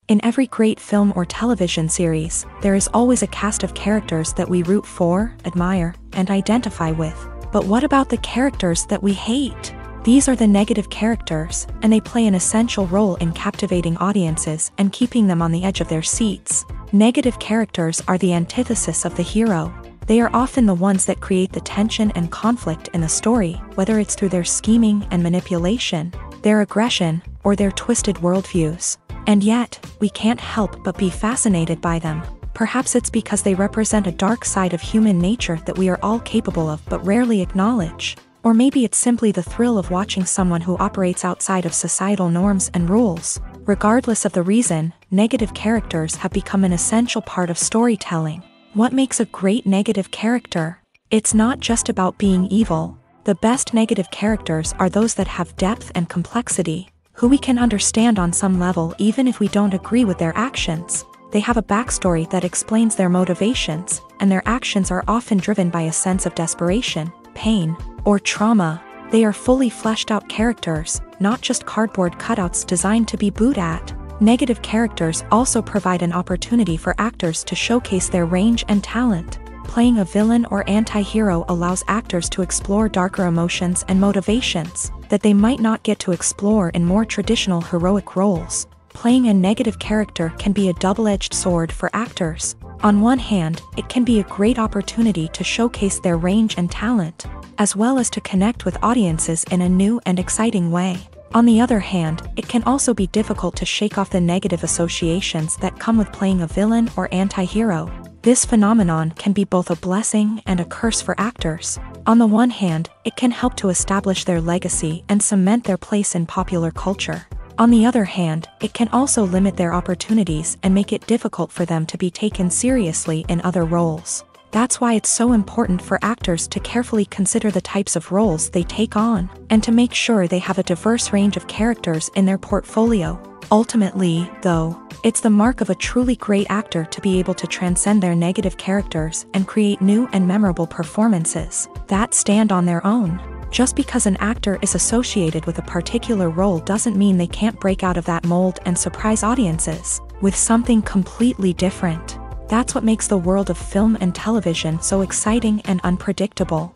In every great film or television series, there is always a cast of characters that we root for, admire, and identify with. But what about the characters that we hate? These are the negative characters, and they play an essential role in captivating audiences and keeping them on the edge of their seats. Negative characters are the antithesis of the hero. They are often the ones that create the tension and conflict in the story, whether it's through their scheming and manipulation, their aggression, or their twisted worldviews. And yet, we can't help but be fascinated by them. Perhaps it's because they represent a dark side of human nature that we are all capable of but rarely acknowledge. Or maybe it's simply the thrill of watching someone who operates outside of societal norms and rules. Regardless of the reason, negative characters have become an essential part of storytelling. What makes a great negative character? It's not just about being evil. The best negative characters are those that have depth and complexity, who we can understand on some level even if we don't agree with their actions. They have a backstory that explains their motivations, and their actions are often driven by a sense of desperation, pain, or trauma. They are fully fleshed out characters, not just cardboard cutouts designed to be booed at. Negative characters also provide an opportunity for actors to showcase their range and talent. Playing a villain or anti-hero allows actors to explore darker emotions and motivations that they might not get to explore in more traditional heroic roles. Playing a negative character can be a double-edged sword for actors. On one hand, it can be a great opportunity to showcase their range and talent, as well as to connect with audiences in a new and exciting way. On the other hand, it can also be difficult to shake off the negative associations that come with playing a villain or anti-hero. This phenomenon can be both a blessing and a curse for actors. On the one hand, it can help to establish their legacy and cement their place in popular culture. On the other hand, it can also limit their opportunities and make it difficult for them to be taken seriously in other roles. That's why it's so important for actors to carefully consider the types of roles they take on, and to make sure they have a diverse range of characters in their portfolio. Ultimately, though, it's the mark of a truly great actor to be able to transcend their negative characters and create new and memorable performances that stand on their own. Just because an actor is associated with a particular role doesn't mean they can't break out of that mold and surprise audiences with something completely different. That's what makes the world of film and television so exciting and unpredictable.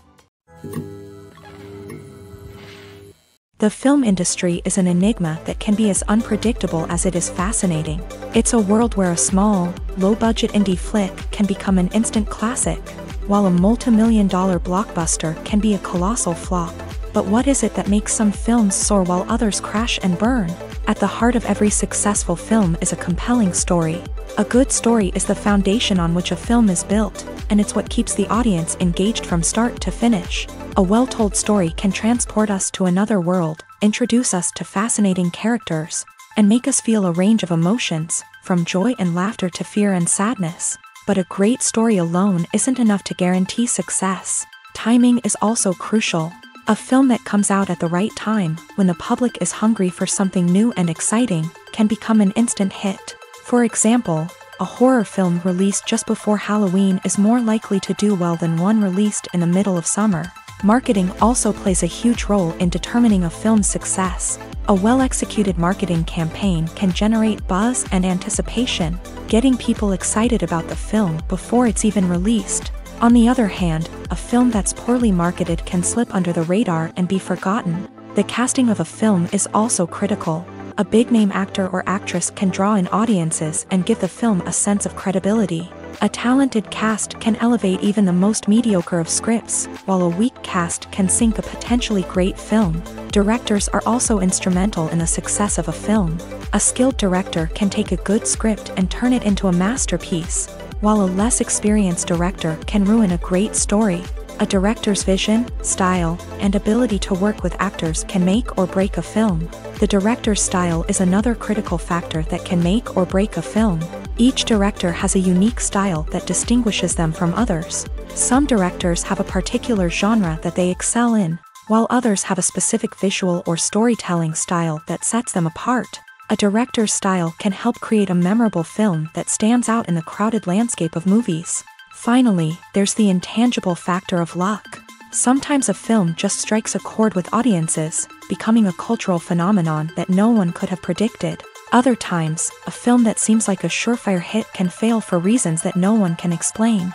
The film industry is an enigma that can be as unpredictable as it is fascinating. It's a world where a small, low-budget indie flick can become an instant classic, while a multi-million-dollar blockbuster can be a colossal flop. But what is it that makes some films soar while others crash and burn? At the heart of every successful film is a compelling story. A good story is the foundation on which a film is built, and it's what keeps the audience engaged from start to finish. A well-told story can transport us to another world, introduce us to fascinating characters, and make us feel a range of emotions, from joy and laughter to fear and sadness. But a great story alone isn't enough to guarantee success. Timing is also crucial. A film that comes out at the right time, when the public is hungry for something new and exciting, can become an instant hit. For example, a horror film released just before Halloween is more likely to do well than one released in the middle of summer. Marketing also plays a huge role in determining a film's success. A well-executed marketing campaign can generate buzz and anticipation, getting people excited about the film before it's even released. On the other hand, a film that's poorly marketed can slip under the radar and be forgotten. The casting of a film is also critical. A big-name actor or actress can draw in audiences and give the film a sense of credibility. A talented cast can elevate even the most mediocre of scripts, while a weak cast can sink a potentially great film. Directors are also instrumental in the success of a film. A skilled director can take a good script and turn it into a masterpiece, while a less experienced director can ruin a great story. A director's vision, style, and ability to work with actors can make or break a film. The director's style is another critical factor that can make or break a film. Each director has a unique style that distinguishes them from others. Some directors have a particular genre that they excel in, while others have a specific visual or storytelling style that sets them apart. A director's style can help create a memorable film that stands out in the crowded landscape of movies. Finally, there's the intangible factor of luck. Sometimes a film just strikes a chord with audiences, becoming a cultural phenomenon that no one could have predicted. Other times, a film that seems like a surefire hit can fail for reasons that no one can explain.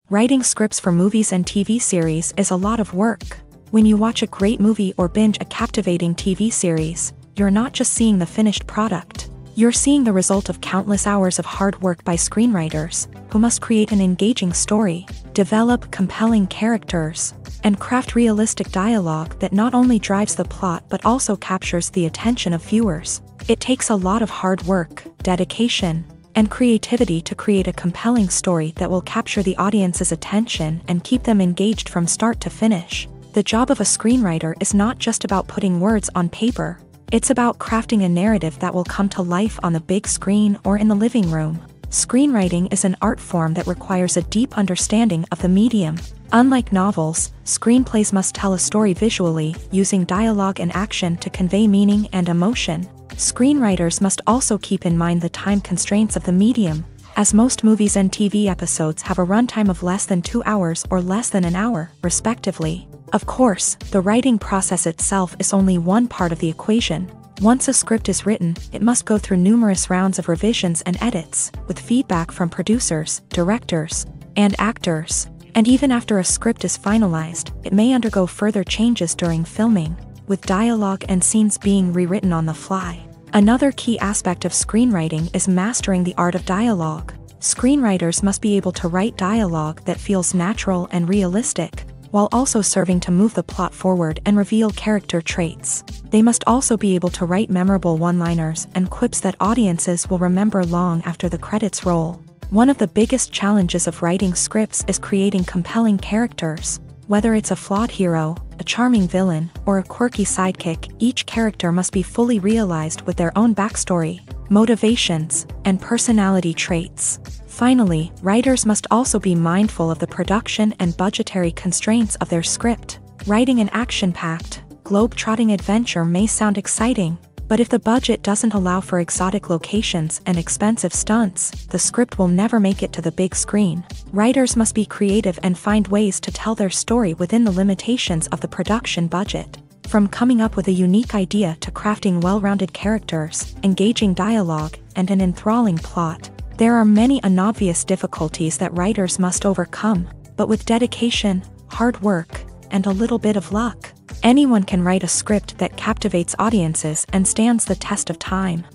Writing scripts for movies and TV series is a lot of work. When you watch a great movie or binge a captivating TV series, you're not just seeing the finished product. You're seeing the result of countless hours of hard work by screenwriters, who must create an engaging story, develop compelling characters, and craft realistic dialogue that not only drives the plot but also captures the attention of viewers. It takes a lot of hard work, dedication, and creativity to create a compelling story that will capture the audience's attention and keep them engaged from start to finish. The job of a screenwriter is not just about putting words on paper. It's about crafting a narrative that will come to life on the big screen or in the living room. Screenwriting is an art form that requires a deep understanding of the medium. Unlike novels, screenplays must tell a story visually, using dialogue and action to convey meaning and emotion. Screenwriters must also keep in mind the time constraints of the medium, as most movies and TV episodes have a runtime of less than 2 hours or less than an hour, respectively. Of course, the writing process itself is only one part of the equation. Once a script is written, it must go through numerous rounds of revisions and edits, with feedback from producers, directors, and actors. And even after a script is finalized, it may undergo further changes during filming, with dialogue and scenes being rewritten on the fly. Another key aspect of screenwriting is mastering the art of dialogue. Screenwriters must be able to write dialogue that feels natural and realistic, while also serving to move the plot forward and reveal character traits. They must also be able to write memorable one-liners and quips that audiences will remember long after the credits roll. One of the biggest challenges of writing scripts is creating compelling characters. Whether it's a flawed hero, a charming villain, or a quirky sidekick, each character must be fully realized with their own backstory, motivations, and personality traits. Finally, writers must also be mindful of the production and budgetary constraints of their script. Writing an action-packed, globe-trotting adventure may sound exciting, but if the budget doesn't allow for exotic locations and expensive stunts, the script will never make it to the big screen. Writers must be creative and find ways to tell their story within the limitations of the production budget. From coming up with a unique idea to crafting well-rounded characters, engaging dialogue, and an enthralling plot, there are many unobvious difficulties that writers must overcome, but with dedication, hard work, and a little bit of luck, anyone can write a script that captivates audiences and stands the test of time.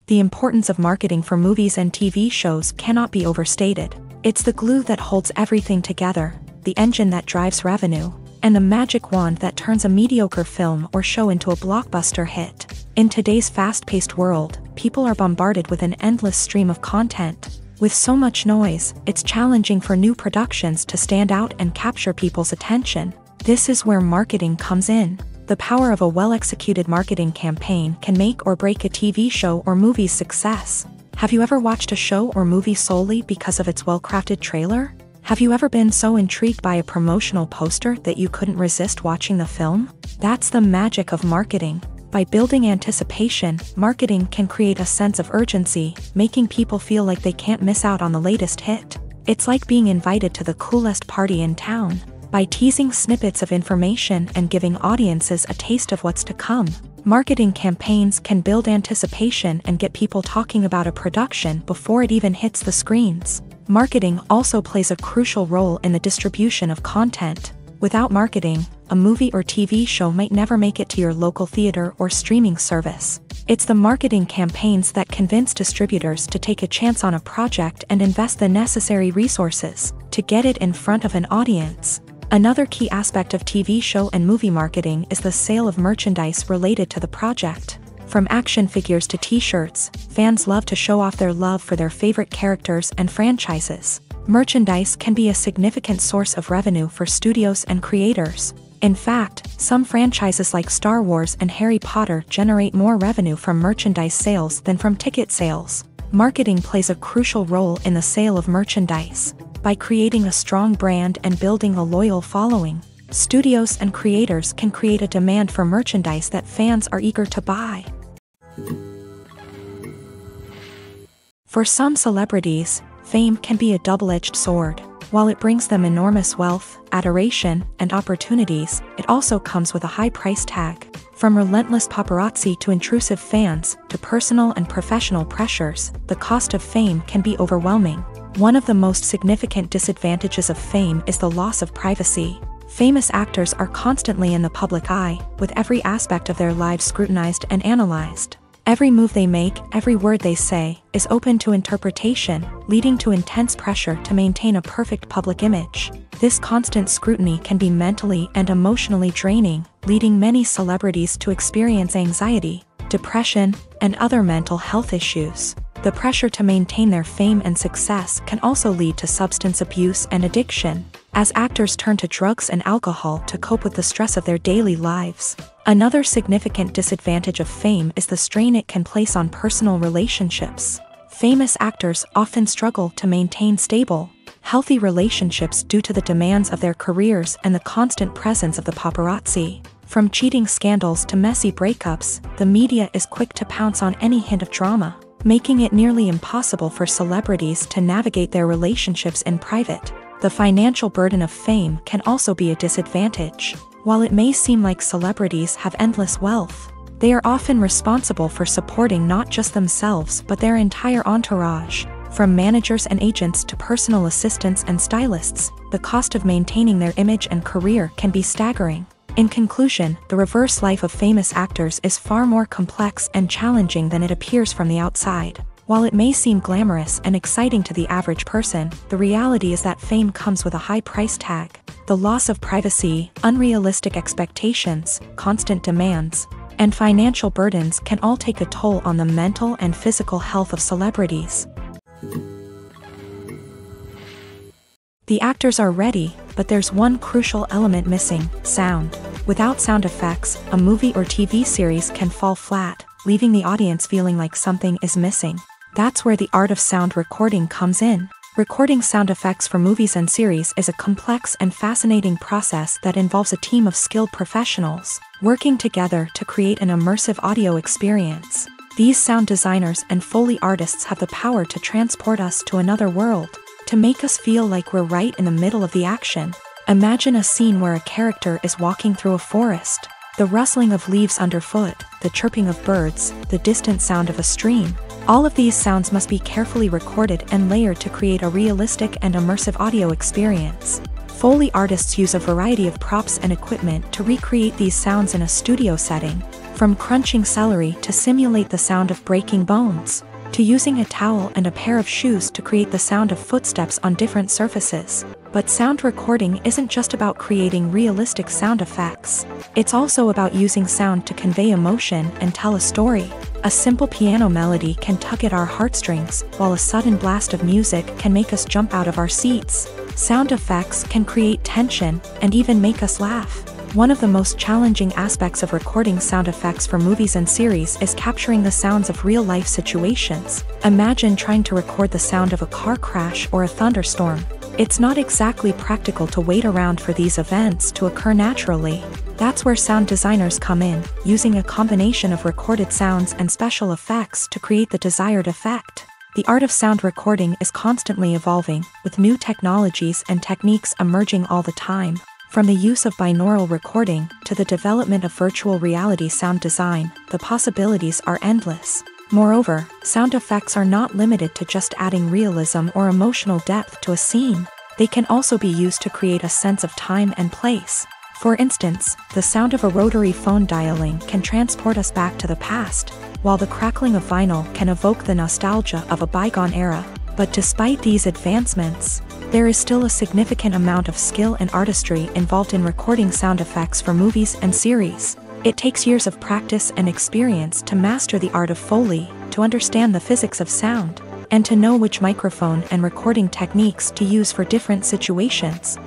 The importance of marketing for movies and TV shows cannot be overstated. It's the glue that holds everything together, the engine that drives revenue, and the magic wand that turns a mediocre film or show into a blockbuster hit. In today's fast-paced world, people are bombarded with an endless stream of content. With so much noise, it's challenging for new productions to stand out and capture people's attention. This is where marketing comes in. The power of a well-executed marketing campaign can make or break a TV show or movie's success. Have you ever watched a show or movie solely because of its well-crafted trailer? Have you ever been so intrigued by a promotional poster that you couldn't resist watching the film? That's the magic of marketing. By building anticipation, marketing can create a sense of urgency, making people feel like they can't miss out on the latest hit. It's like being invited to the coolest party in town. By teasing snippets of information and giving audiences a taste of what's to come, marketing campaigns can build anticipation and get people talking about a production before it even hits the screens. Marketing also plays a crucial role in the distribution of content. Without marketing, a movie or TV show might never make it to your local theater or streaming service. It's the marketing campaigns that convince distributors to take a chance on a project and invest the necessary resources to get it in front of an audience. Another key aspect of TV show and movie marketing is the sale of merchandise related to the project. From action figures to t-shirts, fans love to show off their love for their favorite characters and franchises. Merchandise can be a significant source of revenue for studios and creators. In fact, some franchises like Star Wars and Harry Potter generate more revenue from merchandise sales than from ticket sales. Marketing plays a crucial role in the sale of merchandise. By creating a strong brand and building a loyal following, studios and creators can create a demand for merchandise that fans are eager to buy. For some celebrities, fame can be a double-edged sword. While it brings them enormous wealth, adoration, and opportunities, it also comes with a high price tag. From relentless paparazzi to intrusive fans, to personal and professional pressures, the cost of fame can be overwhelming. One of the most significant disadvantages of fame is the loss of privacy. Famous actors are constantly in the public eye, with every aspect of their lives scrutinized and analyzed. Every move they make, every word they say, is open to interpretation, leading to intense pressure to maintain a perfect public image. This constant scrutiny can be mentally and emotionally draining, leading many celebrities to experience anxiety, depression, and other mental health issues. The pressure to maintain their fame and success can also lead to substance abuse and addiction, as actors turn to drugs and alcohol to cope with the stress of their daily lives. Another significant disadvantage of fame is the strain it can place on personal relationships. Famous actors often struggle to maintain stable, healthy relationships due to the demands of their careers and the constant presence of the paparazzi. From cheating scandals to messy breakups, the media is quick to pounce on any hint of drama, making it nearly impossible for celebrities to navigate their relationships in private. The financial burden of fame can also be a disadvantage. While it may seem like celebrities have endless wealth, they are often responsible for supporting not just themselves but their entire entourage. From managers and agents to personal assistants and stylists, the cost of maintaining their image and career can be staggering. In conclusion, the reverse life of famous actors is far more complex and challenging than it appears from the outside. While it may seem glamorous and exciting to the average person, the reality is that fame comes with a high price tag. The loss of privacy, unrealistic expectations, constant demands, and financial burdens can all take a toll on the mental and physical health of celebrities. The actors are ready, but there's one crucial element missing: sound. Without sound effects, a movie or TV series can fall flat, leaving the audience feeling like something is missing. That's where the art of sound recording comes in. Recording sound effects for movies and series is a complex and fascinating process that involves a team of skilled professionals working together to create an immersive audio experience. These sound designers and Foley artists have the power to transport us to another world, to make us feel like we're right in the middle of the action. Imagine a scene where a character is walking through a forest. The rustling of leaves underfoot, the chirping of birds, the distant sound of a stream. All of these sounds must be carefully recorded and layered to create a realistic and immersive audio experience. Foley artists use a variety of props and equipment to recreate these sounds in a studio setting, from crunching celery to simulate the sound of breaking bones, to using a towel and a pair of shoes to create the sound of footsteps on different surfaces. But sound recording isn't just about creating realistic sound effects. It's also about using sound to convey emotion and tell a story. A simple piano melody can tug at our heartstrings, while a sudden blast of music can make us jump out of our seats. Sound effects can create tension and even make us laugh. One of the most challenging aspects of recording sound effects for movies and series is capturing the sounds of real-life situations. Imagine trying to record the sound of a car crash or a thunderstorm. It's not exactly practical to wait around for these events to occur naturally. That's where sound designers come in, using a combination of recorded sounds and special effects to create the desired effect. The art of sound recording is constantly evolving, with new technologies and techniques emerging all the time. From the use of binaural recording to the development of virtual reality sound design, the possibilities are endless. Moreover, sound effects are not limited to just adding realism or emotional depth to a scene. They can also be used to create a sense of time and place. For instance, the sound of a rotary phone dialing can transport us back to the past, while the crackling of vinyl can evoke the nostalgia of a bygone era. But despite these advancements, there is still a significant amount of skill and artistry involved in recording sound effects for movies and series. It takes years of practice and experience to master the art of Foley, to understand the physics of sound, and to know which microphone and recording techniques to use for different situations.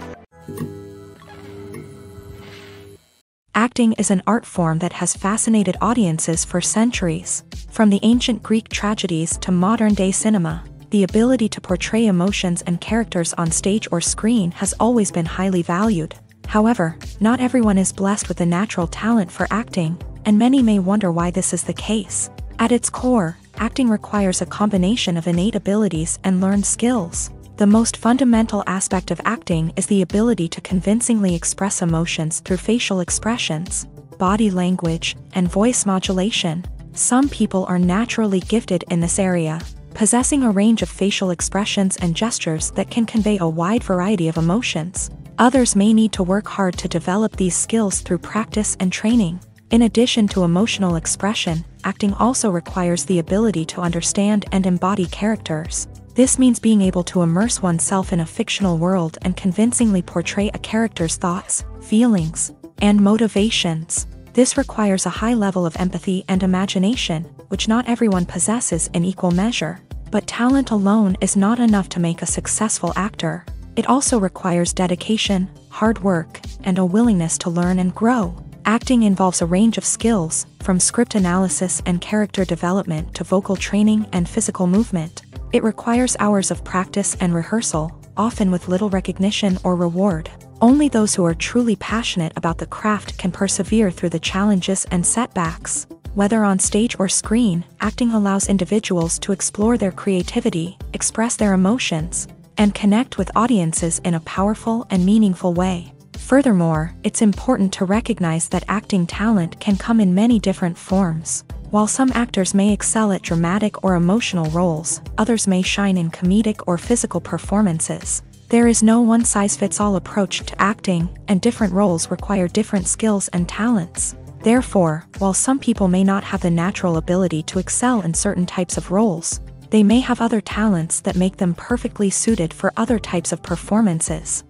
Acting is an art form that has fascinated audiences for centuries. From the ancient Greek tragedies to modern-day cinema, the ability to portray emotions and characters on stage or screen has always been highly valued. However, not everyone is blessed with a natural talent for acting, and many may wonder why this is the case. At its core, acting requires a combination of innate abilities and learned skills. The most fundamental aspect of acting is the ability to convincingly express emotions through facial expressions, body language, and voice modulation. Some people are naturally gifted in this area, possessing a range of facial expressions and gestures that can convey a wide variety of emotions. Others may need to work hard to develop these skills through practice and training. In addition to emotional expression, acting also requires the ability to understand and embody characters. This means being able to immerse oneself in a fictional world and convincingly portray a character's thoughts, feelings, and motivations. This requires a high level of empathy and imagination, which not everyone possesses in equal measure. But talent alone is not enough to make a successful actor. It also requires dedication, hard work, and a willingness to learn and grow. Acting involves a range of skills, from script analysis and character development to vocal training and physical movement. It requires hours of practice and rehearsal, often with little recognition or reward. Only those who are truly passionate about the craft can persevere through the challenges and setbacks. Whether on stage or screen, acting allows individuals to explore their creativity, express their emotions, and connect with audiences in a powerful and meaningful way. Furthermore, it's important to recognize that acting talent can come in many different forms. While some actors may excel at dramatic or emotional roles, others may shine in comedic or physical performances. There is no one-size-fits-all approach to acting, and different roles require different skills and talents. Therefore, while some people may not have the natural ability to excel in certain types of roles, they may have other talents that make them perfectly suited for other types of performances.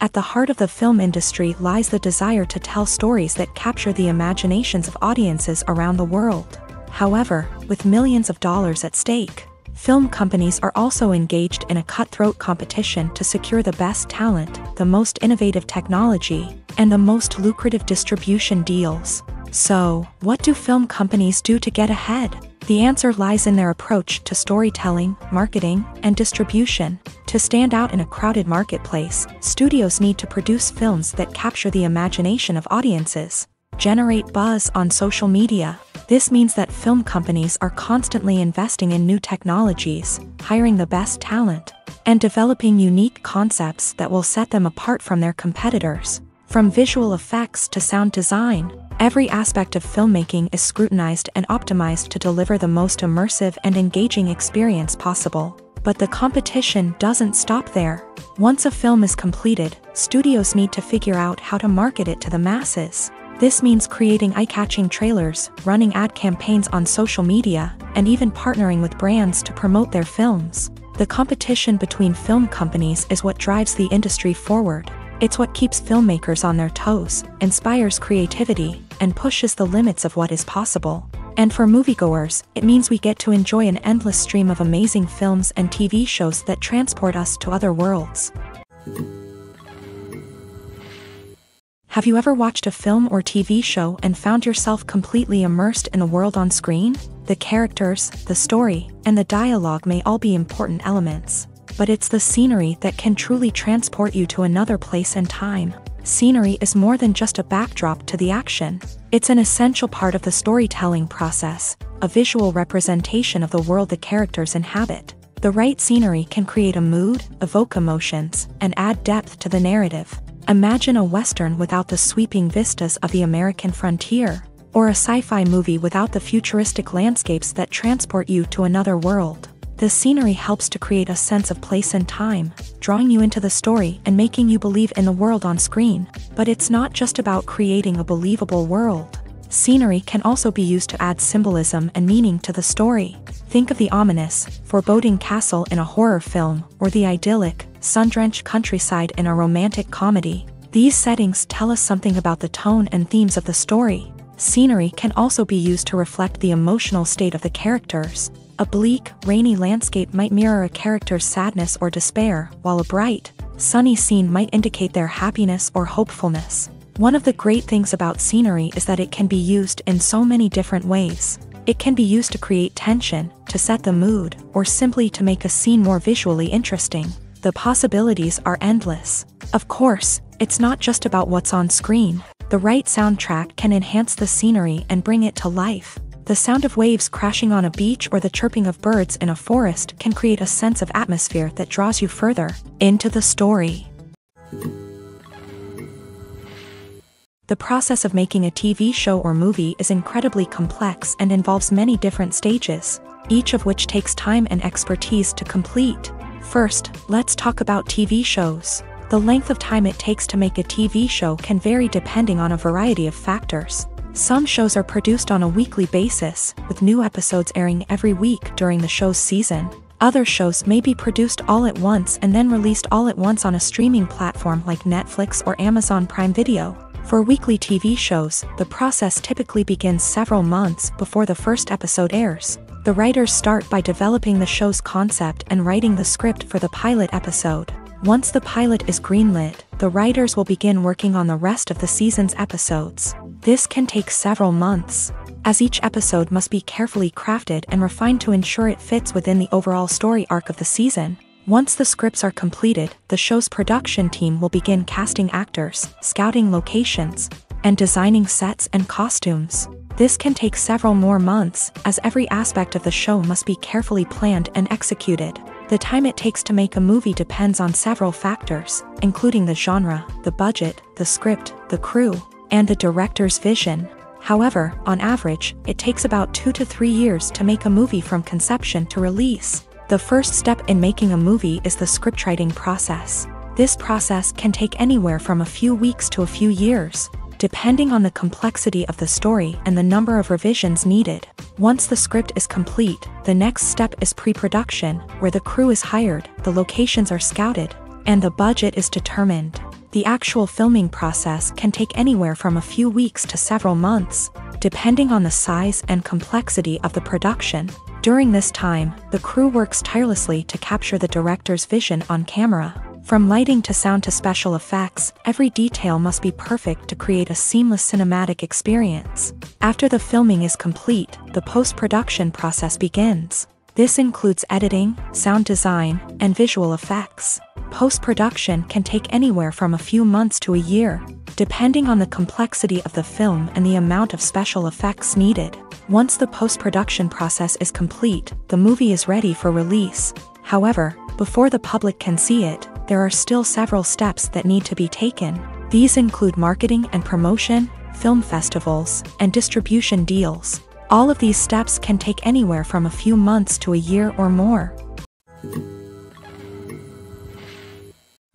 At the heart of the film industry lies the desire to tell stories that capture the imaginations of audiences around the world. However, with millions of dollars at stake, Film companies are also engaged in a cutthroat competition to secure the best talent, the most innovative technology, and the most lucrative distribution deals. So, what do film companies do to get ahead? The answer lies in their approach to storytelling, marketing, and distribution. To stand out in a crowded marketplace, studios need to produce films that capture the imagination of audiences, generate buzz on social media. This means that film companies are constantly investing in new technologies, hiring the best talent, and developing unique concepts that will set them apart from their competitors. From visual effects to sound design, every aspect of filmmaking is scrutinized and optimized to deliver the most immersive and engaging experience possible. But the competition doesn't stop there. Once a film is completed, studios need to figure out how to market it to the masses. This means creating eye-catching trailers, running ad campaigns on social media, and even partnering with brands to promote their films. The competition between film companies is what drives the industry forward. It's what keeps filmmakers on their toes, inspires creativity, and pushes the limits of what is possible. And for moviegoers, it means we get to enjoy an endless stream of amazing films and TV shows that transport us to other worlds. Have you ever watched a film or TV show and found yourself completely immersed in the world on screen? The characters, the story, and the dialogue may all be important elements, but it's the scenery that can truly transport you to another place and time. Scenery is more than just a backdrop to the action. It's an essential part of the storytelling process, a visual representation of the world the characters inhabit. The right scenery can create a mood, evoke emotions, and add depth to the narrative. Imagine a Western without the sweeping vistas of the American frontier, or a sci-fi movie without the futuristic landscapes that transport you to another world. The scenery helps to create a sense of place and time, drawing you into the story and making you believe in the world on screen. But it's not just about creating a believable world. Scenery can also be used to add symbolism and meaning to the story. Think of the ominous, foreboding castle in a horror film, or the idyllic, sun-drenched countryside in a romantic comedy. These settings tell us something about the tone and themes of the story. Scenery can also be used to reflect the emotional state of the characters. A bleak, rainy landscape might mirror a character's sadness or despair, while a bright, sunny scene might indicate their happiness or hopefulness. One of the great things about scenery is that it can be used in so many different ways. It can be used to create tension, to set the mood, or simply to make a scene more visually interesting. The possibilities are endless. Of course, it's not just about what's on screen. The right soundtrack can enhance the scenery and bring it to life. The sound of waves crashing on a beach or the chirping of birds in a forest can create a sense of atmosphere that draws you further into the story. The process of making a TV show or movie is incredibly complex and involves many different stages, each of which takes time and expertise to complete. First, let's talk about TV shows. The length of time it takes to make a TV show can vary depending on a variety of factors. Some shows are produced on a weekly basis, with new episodes airing every week during the show's season. Other shows may be produced all at once and then released all at once on a streaming platform like Netflix or Amazon Prime Video. For weekly TV shows, the process typically begins several months before the first episode airs. The writers start by developing the show's concept and writing the script for the pilot episode. Once the pilot is greenlit, the writers will begin working on the rest of the season's episodes. This can take several months, as each episode must be carefully crafted and refined to ensure it fits within the overall story arc of the season. Once the scripts are completed, the show's production team will begin casting actors, scouting locations, and designing sets and costumes. This can take several more months, as every aspect of the show must be carefully planned and executed. The time it takes to make a movie depends on several factors, including the genre, the budget, the script, the crew, and the director's vision. However, on average, it takes about 2 to 3 years to make a movie from conception to release. The first step in making a movie is the scriptwriting process. This process can take anywhere from a few weeks to a few years, depending on the complexity of the story and the number of revisions needed. Once the script is complete, the next step is pre-production, where the crew is hired, the locations are scouted, and the budget is determined. The actual filming process can take anywhere from a few weeks to several months, depending on the size and complexity of the production. During this time, the crew works tirelessly to capture the director's vision on camera. From lighting to sound to special effects, every detail must be perfect to create a seamless cinematic experience. After the filming is complete, the post-production process begins. This includes editing, sound design, and visual effects. Post-production can take anywhere from a few months to a year, depending on the complexity of the film and the amount of special effects needed. Once the post-production process is complete, the movie is ready for release. However, before the public can see it, there are still several steps that need to be taken. These include marketing and promotion, film festivals, and distribution deals. All of these steps can take anywhere from a few months to a year or more.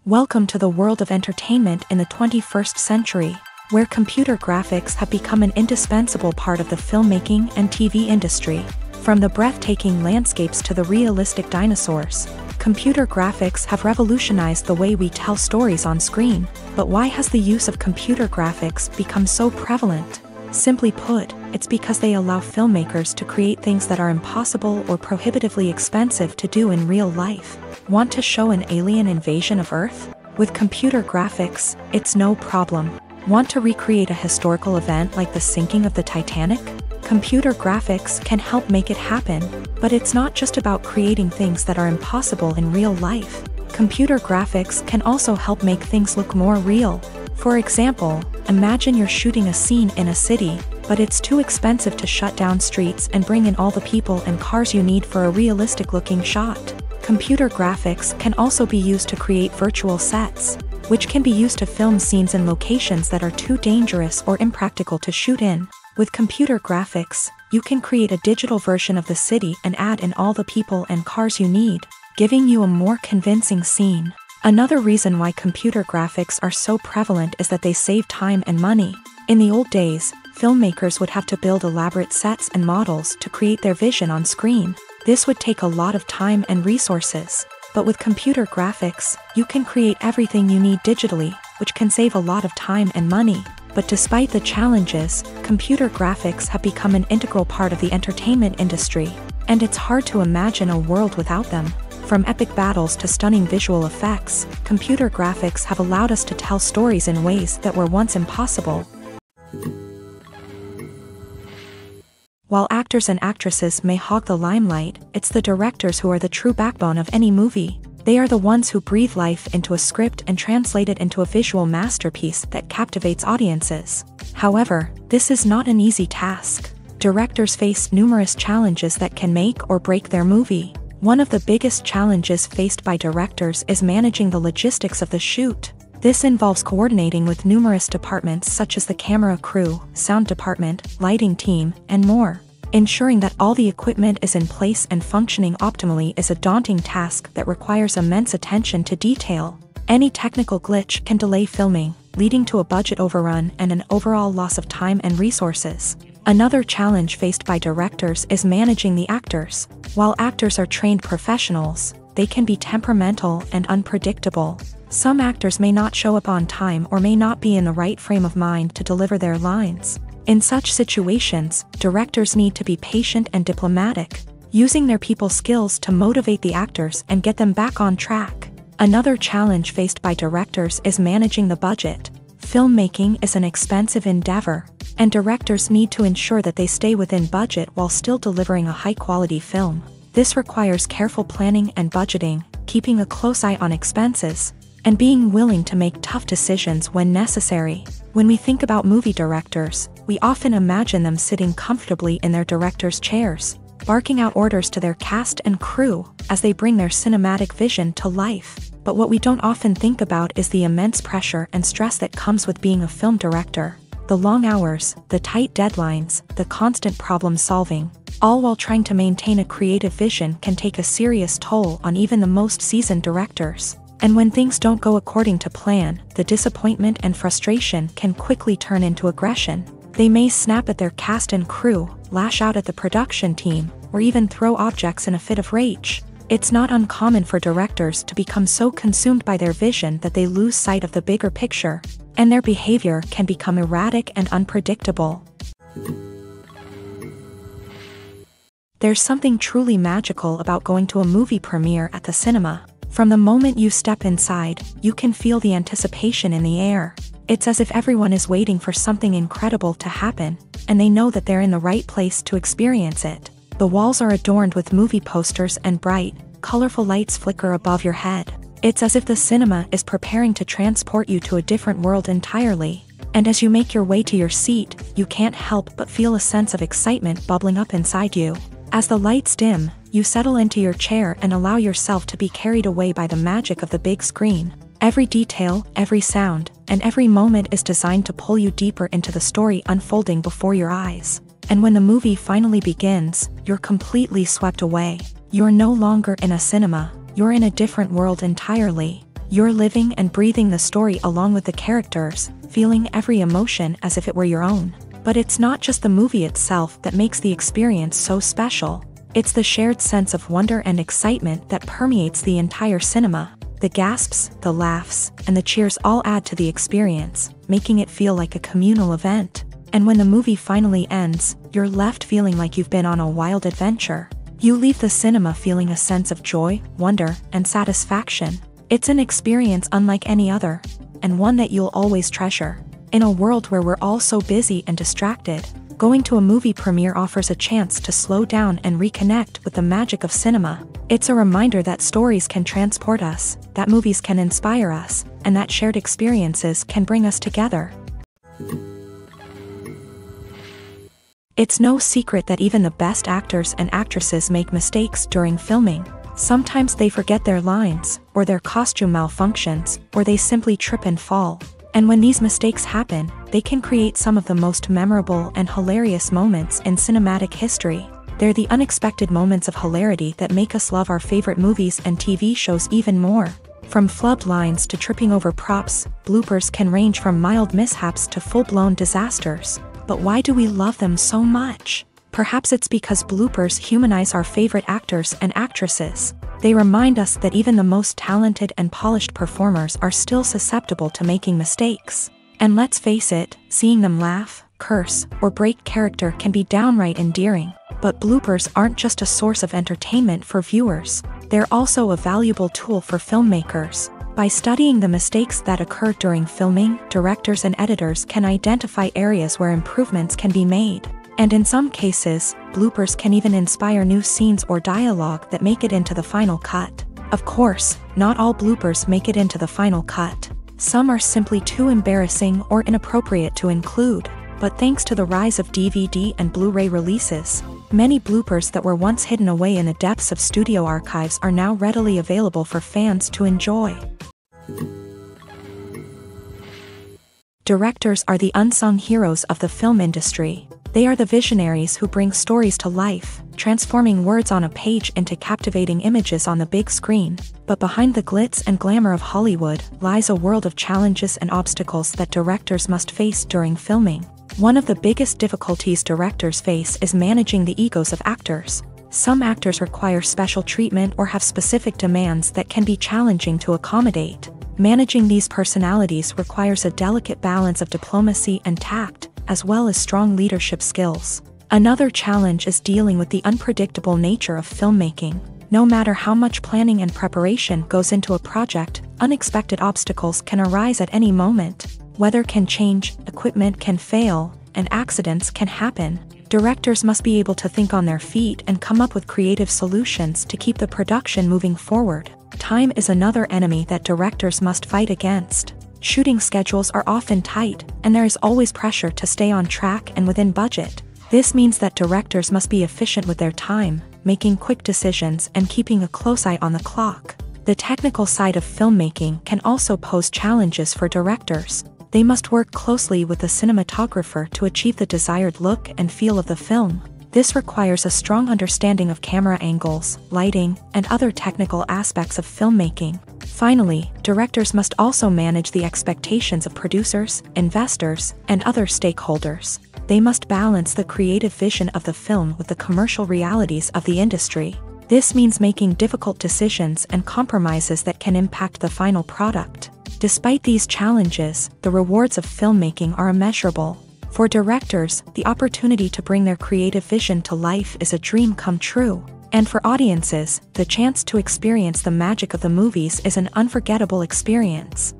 Welcome to the world of entertainment in the 21st century, where computer graphics have become an indispensable part of the filmmaking and TV industry. From the breathtaking landscapes to the realistic dinosaurs, computer graphics have revolutionized the way we tell stories on screen. But why has the use of computer graphics become so prevalent? Simply put, it's because they allow filmmakers to create things that are impossible or prohibitively expensive to do in real life. Want to show an alien invasion of Earth? With computer graphics, it's no problem. Want to recreate a historical event like the sinking of the Titanic? Computer graphics can help make it happen, but it's not just about creating things that are impossible in real life. Computer graphics can also help make things look more real. For example, imagine you're shooting a scene in a city, but it's too expensive to shut down streets and bring in all the people and cars you need for a realistic-looking shot. Computer graphics can also be used to create virtual sets, which can be used to film scenes in locations that are too dangerous or impractical to shoot in. With computer graphics, you can create a digital version of the city and add in all the people and cars you need, giving you a more convincing scene. Another reason why computer graphics are so prevalent is that they save time and money. In the old days, filmmakers would have to build elaborate sets and models to create their vision on screen. This would take a lot of time and resources. But with computer graphics, you can create everything you need digitally, which can save a lot of time and money. But despite the challenges, computer graphics have become an integral part of the entertainment industry, and it's hard to imagine a world without them. From epic battles to stunning visual effects, computer graphics have allowed us to tell stories in ways that were once impossible. While actors and actresses may hog the limelight, it's the directors who are the true backbone of any movie. They are the ones who breathe life into a script and translate it into a visual masterpiece that captivates audiences. However, this is not an easy task. Directors face numerous challenges that can make or break their movie. One of the biggest challenges faced by directors is managing the logistics of the shoot. This involves coordinating with numerous departments such as the camera crew, sound department, lighting team, and more. Ensuring that all the equipment is in place and functioning optimally is a daunting task that requires immense attention to detail. Any technical glitch can delay filming, leading to a budget overrun and an overall loss of time and resources. Another challenge faced by directors is managing the actors. While actors are trained professionals, they can be temperamental and unpredictable. Some actors may not show up on time or may not be in the right frame of mind to deliver their lines. In such situations, directors need to be patient and diplomatic, using their people skills to motivate the actors and get them back on track. Another challenge faced by directors is managing the budget. Filmmaking is an expensive endeavor, and directors need to ensure that they stay within budget while still delivering a high-quality film. This requires careful planning and budgeting, keeping a close eye on expenses, and being willing to make tough decisions when necessary. When we think about movie directors, we often imagine them sitting comfortably in their director's chairs, barking out orders to their cast and crew as they bring their cinematic vision to life. But what we don't often think about is the immense pressure and stress that comes with being a film director. The long hours, the tight deadlines, the constant problem solving, all while trying to maintain a creative vision can take a serious toll on even the most seasoned directors. And when things don't go according to plan, the disappointment and frustration can quickly turn into aggression. They may snap at their cast and crew, lash out at the production team, or even throw objects in a fit of rage. It's not uncommon for directors to become so consumed by their vision that they lose sight of the bigger picture, and their behavior can become erratic and unpredictable. There's something truly magical about going to a movie premiere at the cinema. From the moment you step inside, you can feel the anticipation in the air. It's as if everyone is waiting for something incredible to happen, and they know that they're in the right place to experience it. The walls are adorned with movie posters and bright, colorful lights flicker above your head. It's as if the cinema is preparing to transport you to a different world entirely. And as you make your way to your seat, you can't help but feel a sense of excitement bubbling up inside you. As the lights dim, you settle into your chair and allow yourself to be carried away by the magic of the big screen. Every detail, every sound, and every moment is designed to pull you deeper into the story unfolding before your eyes. And when the movie finally begins, you're completely swept away. You're no longer in a cinema, you're in a different world entirely. You're living and breathing the story along with the characters, feeling every emotion as if it were your own. But it's not just the movie itself that makes the experience so special. It's the shared sense of wonder and excitement that permeates the entire cinema. The gasps, the laughs, and the cheers all add to the experience, making it feel like a communal event. And when the movie finally ends, you're left feeling like you've been on a wild adventure. You leave the cinema feeling a sense of joy, wonder, and satisfaction. It's an experience unlike any other, and one that you'll always treasure. In a world where we're all so busy and distracted, going to a movie premiere offers a chance to slow down and reconnect with the magic of cinema. It's a reminder that stories can transport us, that movies can inspire us, and that shared experiences can bring us together. It's no secret that even the best actors and actresses make mistakes during filming. Sometimes they forget their lines, or their costume malfunctions, or they simply trip and fall. And when these mistakes happen, they can create some of the most memorable and hilarious moments in cinematic history. They're the unexpected moments of hilarity that make us love our favorite movies and TV shows even more. From flubbed lines to tripping over props, bloopers can range from mild mishaps to full-blown disasters. But why do we love them so much? Perhaps it's because bloopers humanize our favorite actors and actresses. They remind us that even the most talented and polished performers are still susceptible to making mistakes. And let's face it, seeing them laugh, curse, or break character can be downright endearing. But bloopers aren't just a source of entertainment for viewers. They're also a valuable tool for filmmakers. By studying the mistakes that occur during filming, directors and editors can identify areas where improvements can be made. And in some cases, bloopers can even inspire new scenes or dialogue that make it into the final cut. Of course, not all bloopers make it into the final cut. Some are simply too embarrassing or inappropriate to include. But thanks to the rise of DVD and Blu-ray releases, many bloopers that were once hidden away in the depths of studio archives are now readily available for fans to enjoy. Directors are the unsung heroes of the film industry. They are the visionaries who bring stories to life, transforming words on a page into captivating images on the big screen. But behind the glitz and glamour of Hollywood lies a world of challenges and obstacles that directors must face during filming. One of the biggest difficulties directors face is managing the egos of actors. Some actors require special treatment or have specific demands that can be challenging to accommodate. Managing these personalities requires a delicate balance of diplomacy and tact, as well as strong leadership skills. Another challenge is dealing with the unpredictable nature of filmmaking. No matter how much planning and preparation goes into a project, unexpected obstacles can arise at any moment. Weather can change, equipment can fail, and accidents can happen. Directors must be able to think on their feet and come up with creative solutions to keep the production moving forward. Time is another enemy that directors must fight against. Shooting schedules are often tight, and there is always pressure to stay on track and within budget. This means that directors must be efficient with their time, making quick decisions and keeping a close eye on the clock. The technical side of filmmaking can also pose challenges for directors. They must work closely with the cinematographer to achieve the desired look and feel of the film. This requires a strong understanding of camera angles, lighting, and other technical aspects of filmmaking. Finally, directors must also manage the expectations of producers, investors, and other stakeholders. They must balance the creative vision of the film with the commercial realities of the industry. This means making difficult decisions and compromises that can impact the final product. Despite these challenges, the rewards of filmmaking are immeasurable. For directors, the opportunity to bring their creative vision to life is a dream come true. And for audiences, the chance to experience the magic of the movies is an unforgettable experience.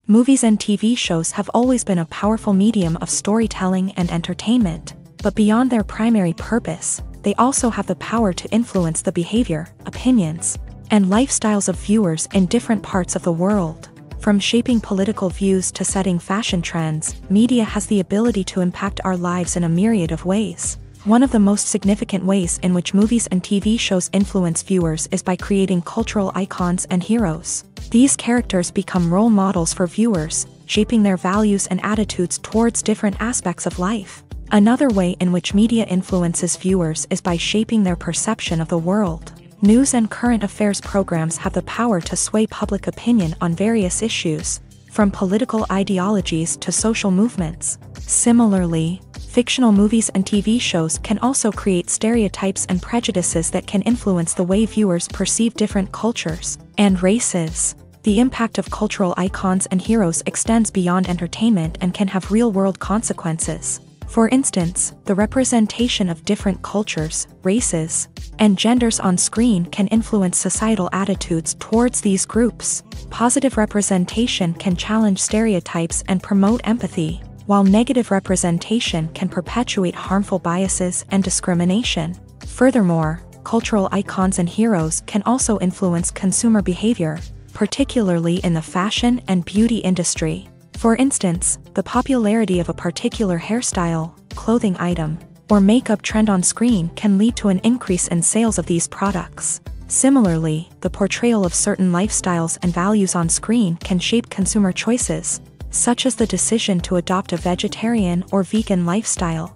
Movies and TV shows have always been a powerful medium of storytelling and entertainment, but beyond their primary purpose, they also have the power to influence the behavior, opinions, and lifestyles of viewers in different parts of the world. From shaping political views to setting fashion trends, media has the ability to impact our lives in a myriad of ways. One of the most significant ways in which movies and TV shows influence viewers is by creating cultural icons and heroes. These characters become role models for viewers, shaping their values and attitudes towards different aspects of life. Another way in which media influences viewers is by shaping their perception of the world. News and current affairs programs have the power to sway public opinion on various issues, from political ideologies to social movements. Similarly, fictional movies and TV shows can also create stereotypes and prejudices that can influence the way viewers perceive different cultures and races. The impact of cultural icons and heroes extends beyond entertainment and can have real-world consequences. For instance, the representation of different cultures, races, and genders on screen can influence societal attitudes towards these groups. Positive representation can challenge stereotypes and promote empathy, while negative representation can perpetuate harmful biases and discrimination. Furthermore, cultural icons and heroes can also influence consumer behavior, particularly in the fashion and beauty industry. For instance, the popularity of a particular hairstyle, clothing item, or makeup trend on screen can lead to an increase in sales of these products. Similarly, the portrayal of certain lifestyles and values on screen can shape consumer choices, such as the decision to adopt a vegetarian or vegan lifestyle.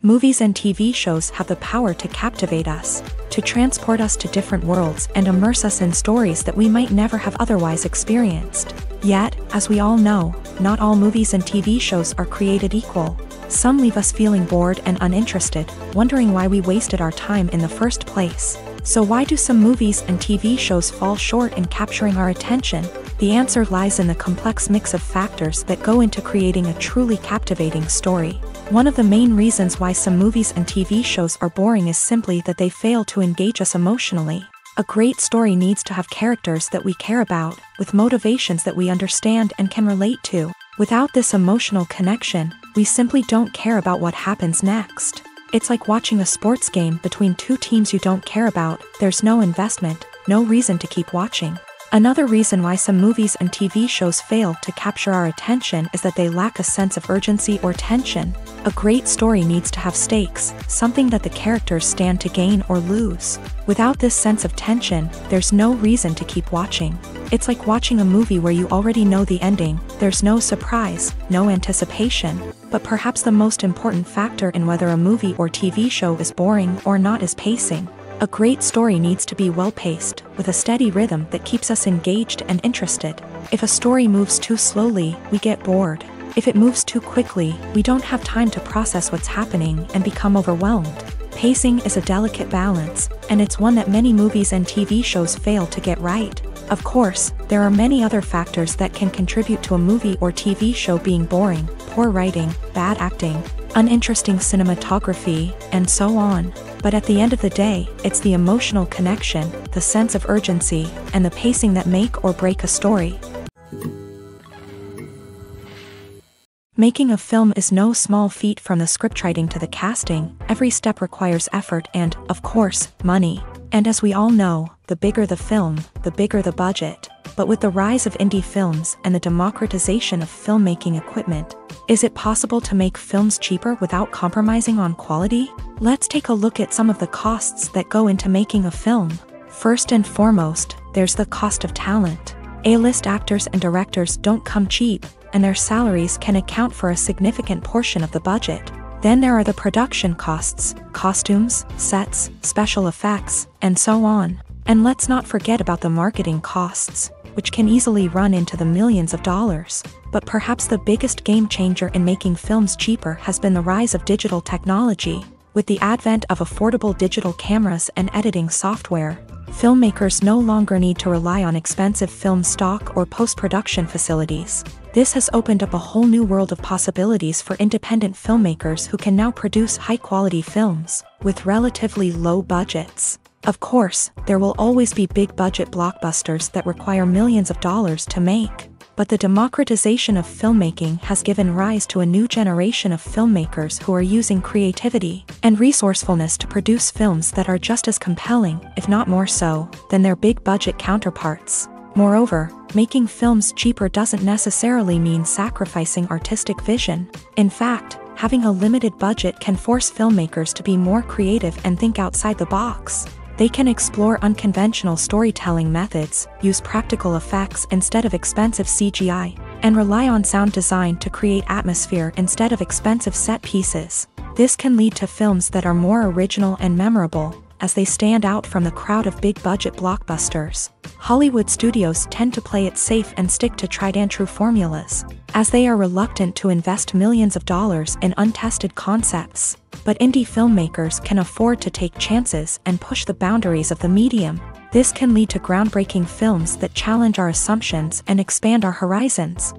Movies and TV shows have the power to captivate us, to transport us to different worlds and immerse us in stories that we might never have otherwise experienced. Yet, as we all know, not all movies and TV shows are created equal. Some leave us feeling bored and uninterested, wondering why we wasted our time in the first place. So why do some movies and TV shows fall short in capturing our attention? The answer lies in the complex mix of factors that go into creating a truly captivating story. One of the main reasons why some movies and TV shows are boring is simply that they fail to engage us emotionally. A great story needs to have characters that we care about, with motivations that we understand and can relate to. Without this emotional connection, we simply don't care about what happens next. It's like watching a sports game between two teams you don't care about. There's no investment, no reason to keep watching. Another reason why some movies and TV shows fail to capture our attention is that they lack a sense of urgency or tension. A great story needs to have stakes, something that the characters stand to gain or lose. Without this sense of tension, there's no reason to keep watching. It's like watching a movie where you already know the ending. There's no surprise, no anticipation. But perhaps the most important factor in whether a movie or TV show is boring or not is pacing. A great story needs to be well-paced, with a steady rhythm that keeps us engaged and interested. If a story moves too slowly, we get bored. If it moves too quickly, we don't have time to process what's happening and become overwhelmed. Pacing is a delicate balance, and it's one that many movies and TV shows fail to get right. Of course, there are many other factors that can contribute to a movie or TV show being boring: poor writing, bad acting, uninteresting cinematography, and so on. But at the end of the day, it's the emotional connection, the sense of urgency, and the pacing that make or break a story. Making a film is no small feat. From the scriptwriting to the casting, every step requires effort and, of course, money. And as we all know, the bigger the film, the bigger the budget. But with the rise of indie films and the democratization of filmmaking equipment, is it possible to make films cheaper without compromising on quality? Let's take a look at some of the costs that go into making a film. First and foremost, there's the cost of talent. A-list actors and directors don't come cheap, and their salaries can account for a significant portion of the budget. Then there are the production costs, costumes, sets, special effects, and so on. And let's not forget about the marketing costs, which can easily run into the millions of dollars. But perhaps the biggest game changer in making films cheaper has been the rise of digital technology. With the advent of affordable digital cameras and editing software, Filmmakers no longer need to rely on expensive film stock or post-production facilities. This has opened up a whole new world of possibilities for independent filmmakers who can now produce high-quality films with relatively low budgets. Of course, there will always be big-budget blockbusters that require millions of dollars to make. But the democratization of filmmaking has given rise to a new generation of filmmakers who are using creativity and resourcefulness to produce films that are just as compelling, if not more so, than their big-budget counterparts. Moreover, making films cheaper doesn't necessarily mean sacrificing artistic vision. In fact, having a limited budget can force filmmakers to be more creative and think outside the box. They can explore unconventional storytelling methods, use practical effects instead of expensive CGI, and rely on sound design to create atmosphere instead of expensive set pieces. This can lead to films that are more original and memorable, as they stand out from the crowd of big-budget blockbusters. Hollywood studios tend to play it safe and stick to tried-and-true formulas, as they are reluctant to invest millions of dollars in untested concepts. But indie filmmakers can afford to take chances and push the boundaries of the medium. This can lead to groundbreaking films that challenge our assumptions and expand our horizons.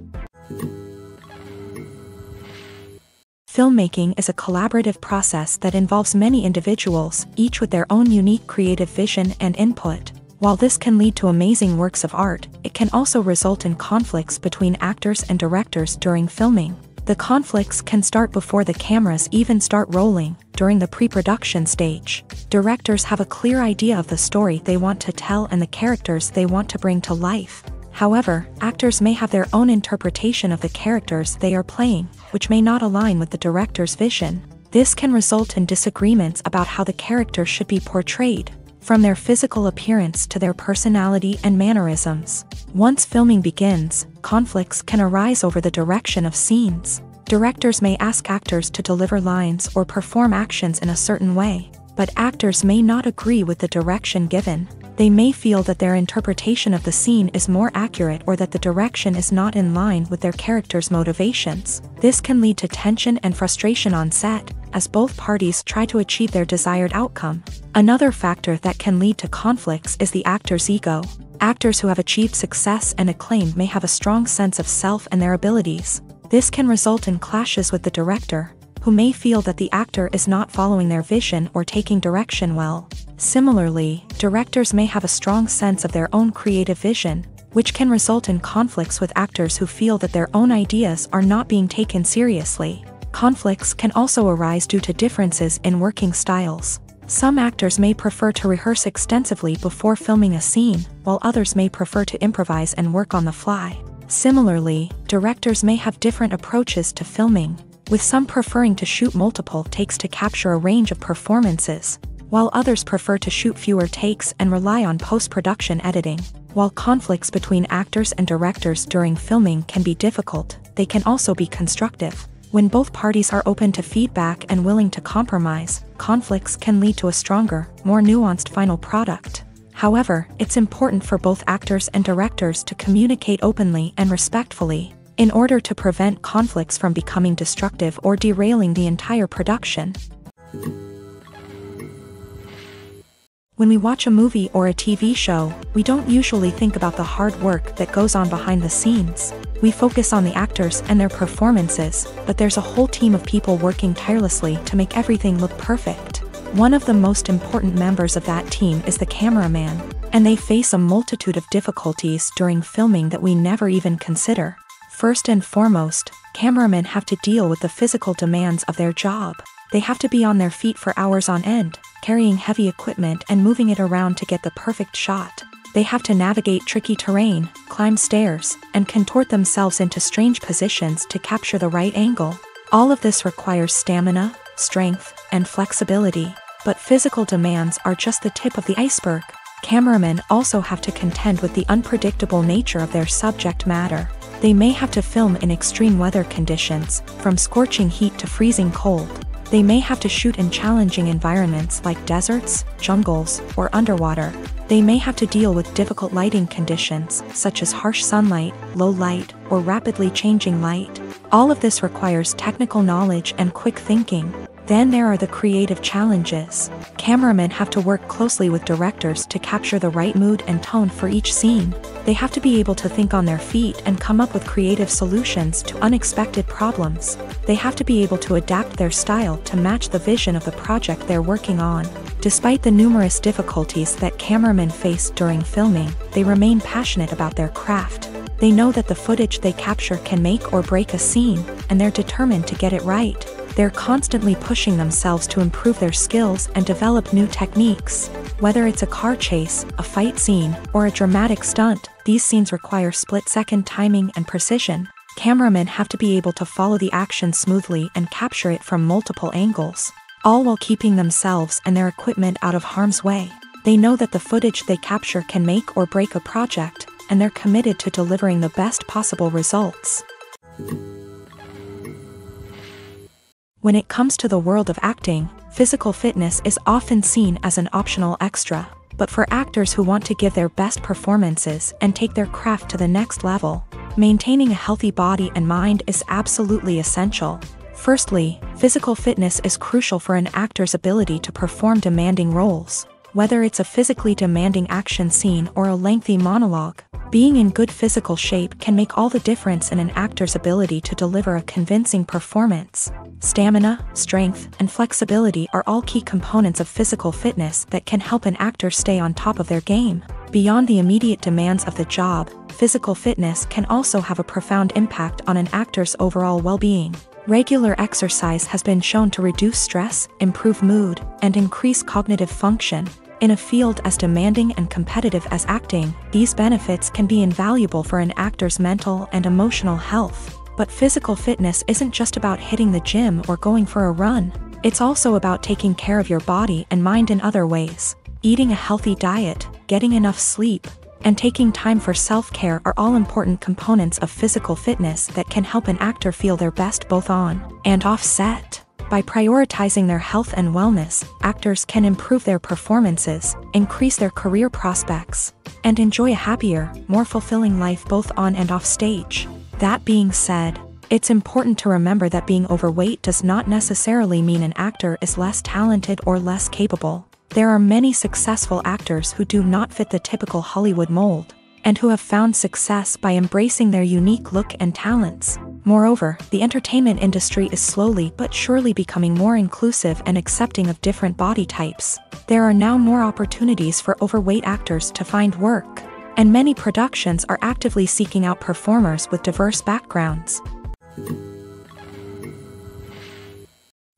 Filmmaking is a collaborative process that involves many individuals, each with their own unique creative vision and input. While this can lead to amazing works of art, it can also result in conflicts between actors and directors during filming. The conflicts can start before the cameras even start rolling, during the pre-production stage. Directors have a clear idea of the story they want to tell and the characters they want to bring to life. However, actors may have their own interpretation of the characters they are playing, which may not align with the director's vision. This can result in disagreements about how the character should be portrayed, from their physical appearance to their personality and mannerisms. Once filming begins, conflicts can arise over the direction of scenes. Directors may ask actors to deliver lines or perform actions in a certain way, but actors may not agree with the direction given. They may feel that their interpretation of the scene is more accurate or that the direction is not in line with their character's motivations. This can lead to tension and frustration on set, as both parties try to achieve their desired outcome. Another factor that can lead to conflicts is the actor's ego. Actors who have achieved success and acclaim may have a strong sense of self and their abilities. This can result in clashes with the director, who may feel that the actor is not following their vision or taking direction well. Similarly, directors may have a strong sense of their own creative vision, which can result in conflicts with actors who feel that their own ideas are not being taken seriously. Conflicts can also arise due to differences in working styles. Some actors may prefer to rehearse extensively before filming a scene, while others may prefer to improvise and work on the fly. Similarly, directors may have different approaches to filming, with some preferring to shoot multiple takes to capture a range of performances, while others prefer to shoot fewer takes and rely on post-production editing. While conflicts between actors and directors during filming can be difficult, they can also be constructive. When both parties are open to feedback and willing to compromise, conflicts can lead to a stronger, more nuanced final product. However, it's important for both actors and directors to communicate openly and respectfully, in order to prevent conflicts from becoming destructive or derailing the entire production. When we watch a movie or a TV show, we don't usually think about the hard work that goes on behind the scenes. We focus on the actors and their performances, but there's a whole team of people working tirelessly to make everything look perfect. One of the most important members of that team is the cameraman, and they face a multitude of difficulties during filming that we never even consider. First and foremost, cameramen have to deal with the physical demands of their job. They have to be on their feet for hours on end, carrying heavy equipment and moving it around to get the perfect shot. They have to navigate tricky terrain, climb stairs, and contort themselves into strange positions to capture the right angle. All of this requires stamina, strength, and flexibility. But physical demands are just the tip of the iceberg. Cameramen also have to contend with the unpredictable nature of their subject matter. They may have to film in extreme weather conditions, from scorching heat to freezing cold. They may have to shoot in challenging environments like deserts, jungles, or underwater. They may have to deal with difficult lighting conditions, such as harsh sunlight, low light, or rapidly changing light. All of this requires technical knowledge and quick thinking. Then there are the creative challenges. Cameramen have to work closely with directors to capture the right mood and tone for each scene. They have to be able to think on their feet and come up with creative solutions to unexpected problems. They have to be able to adapt their style to match the vision of the project they're working on. Despite the numerous difficulties that cameramen face during filming, they remain passionate about their craft. They know that the footage they capture can make or break a scene, and they're determined to get it right. They're constantly pushing themselves to improve their skills and develop new techniques. Whether it's a car chase, a fight scene, or a dramatic stunt, these scenes require split-second timing and precision. Cameramen have to be able to follow the action smoothly and capture it from multiple angles, all while keeping themselves and their equipment out of harm's way. They know that the footage they capture can make or break a project, and they're committed to delivering the best possible results. When it comes to the world of acting, physical fitness is often seen as an optional extra. But for actors who want to give their best performances and take their craft to the next level, maintaining a healthy body and mind is absolutely essential. Firstly, physical fitness is crucial for an actor's ability to perform demanding roles. Whether it's a physically demanding action scene or a lengthy monologue, being in good physical shape can make all the difference in an actor's ability to deliver a convincing performance. Stamina, strength, and flexibility are all key components of physical fitness that can help an actor stay on top of their game. Beyond the immediate demands of the job, physical fitness can also have a profound impact on an actor's overall well-being. Regular exercise has been shown to reduce stress, improve mood, and increase cognitive function. In a field as demanding and competitive as acting, these benefits can be invaluable for an actor's mental and emotional health. But physical fitness isn't just about hitting the gym or going for a run. It's also about taking care of your body and mind in other ways. Eating a healthy diet, getting enough sleep, and taking time for self-care are all important components of physical fitness that can help an actor feel their best both on and off set. By prioritizing their health and wellness, actors can improve their performances, increase their career prospects, and enjoy a happier, more fulfilling life both on and off stage. That being said, it's important to remember that being overweight does not necessarily mean an actor is less talented or less capable. There are many successful actors who do not fit the typical Hollywood mold, and who have found success by embracing their unique look and talents. Moreover, the entertainment industry is slowly but surely becoming more inclusive and accepting of different body types. There are now more opportunities for overweight actors to find work, and many productions are actively seeking out performers with diverse backgrounds.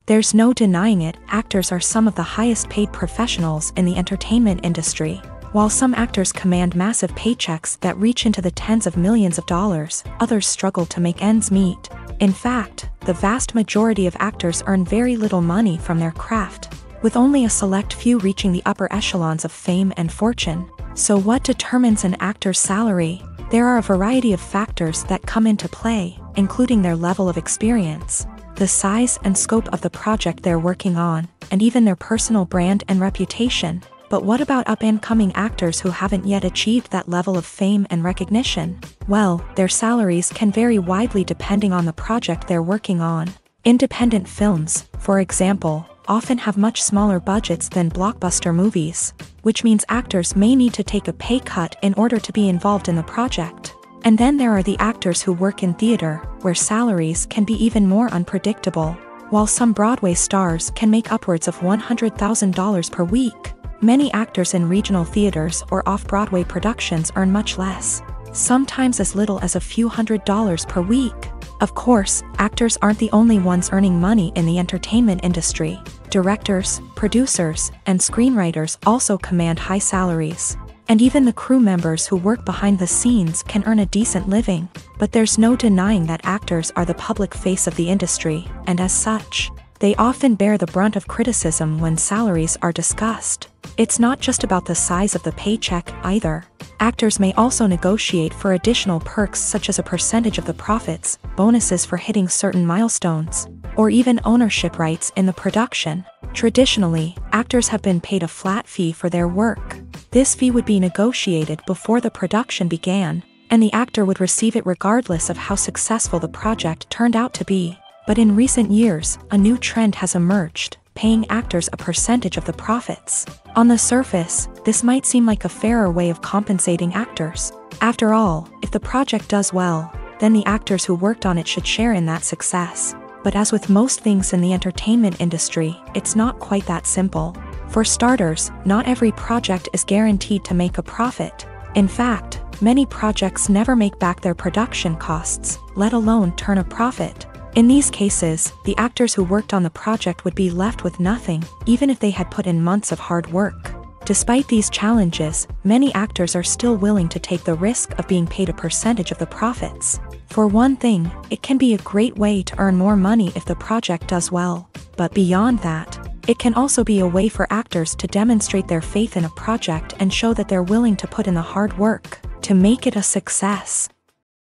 There's no denying it, actors are some of the highest paid professionals in the entertainment industry. While some actors command massive paychecks that reach into the tens of millions of dollars, others struggle to make ends meet. In fact, the vast majority of actors earn very little money from their craft, with only a select few reaching the upper echelons of fame and fortune. So what determines an actor's salary? There are a variety of factors that come into play, including their level of experience, the size and scope of the project they're working on, and even their personal brand and reputation. But what about up-and-coming actors who haven't yet achieved that level of fame and recognition? Well, their salaries can vary widely depending on the project they're working on. Independent films, for example, often have much smaller budgets than blockbuster movies, which means actors may need to take a pay cut in order to be involved in the project. And then there are the actors who work in theater, where salaries can be even more unpredictable. While some Broadway stars can make upwards of $100,000 per week, many actors in regional theaters or off-Broadway productions earn much less, sometimes as little as a few $100s per week. Of course, actors aren't the only ones earning money in the entertainment industry. Directors, producers, and screenwriters also command high salaries. And even the crew members who work behind the scenes can earn a decent living. But there's no denying that actors are the public face of the industry, and as such, they often bear the brunt of criticism when salaries are discussed. It's not just about the size of the paycheck, either. Actors may also negotiate for additional perks such as a percentage of the profits, bonuses for hitting certain milestones, or even ownership rights in the production. Traditionally, actors have been paid a flat fee for their work. This fee would be negotiated before the production began, and the actor would receive it regardless of how successful the project turned out to be. But in recent years, a new trend has emerged, paying actors a percentage of the profits. On the surface, this might seem like a fairer way of compensating actors. After all, if the project does well, then the actors who worked on it should share in that success. But as with most things in the entertainment industry, it's not quite that simple. For starters, not every project is guaranteed to make a profit. In fact, many projects never make back their production costs, let alone turn a profit. In these cases, the actors who worked on the project would be left with nothing, even if they had put in months of hard work. Despite these challenges, many actors are still willing to take the risk of being paid a percentage of the profits. For one thing, it can be a great way to earn more money if the project does well. But beyond that, it can also be a way for actors to demonstrate their faith in a project and show that they're willing to put in the hard work to make it a success.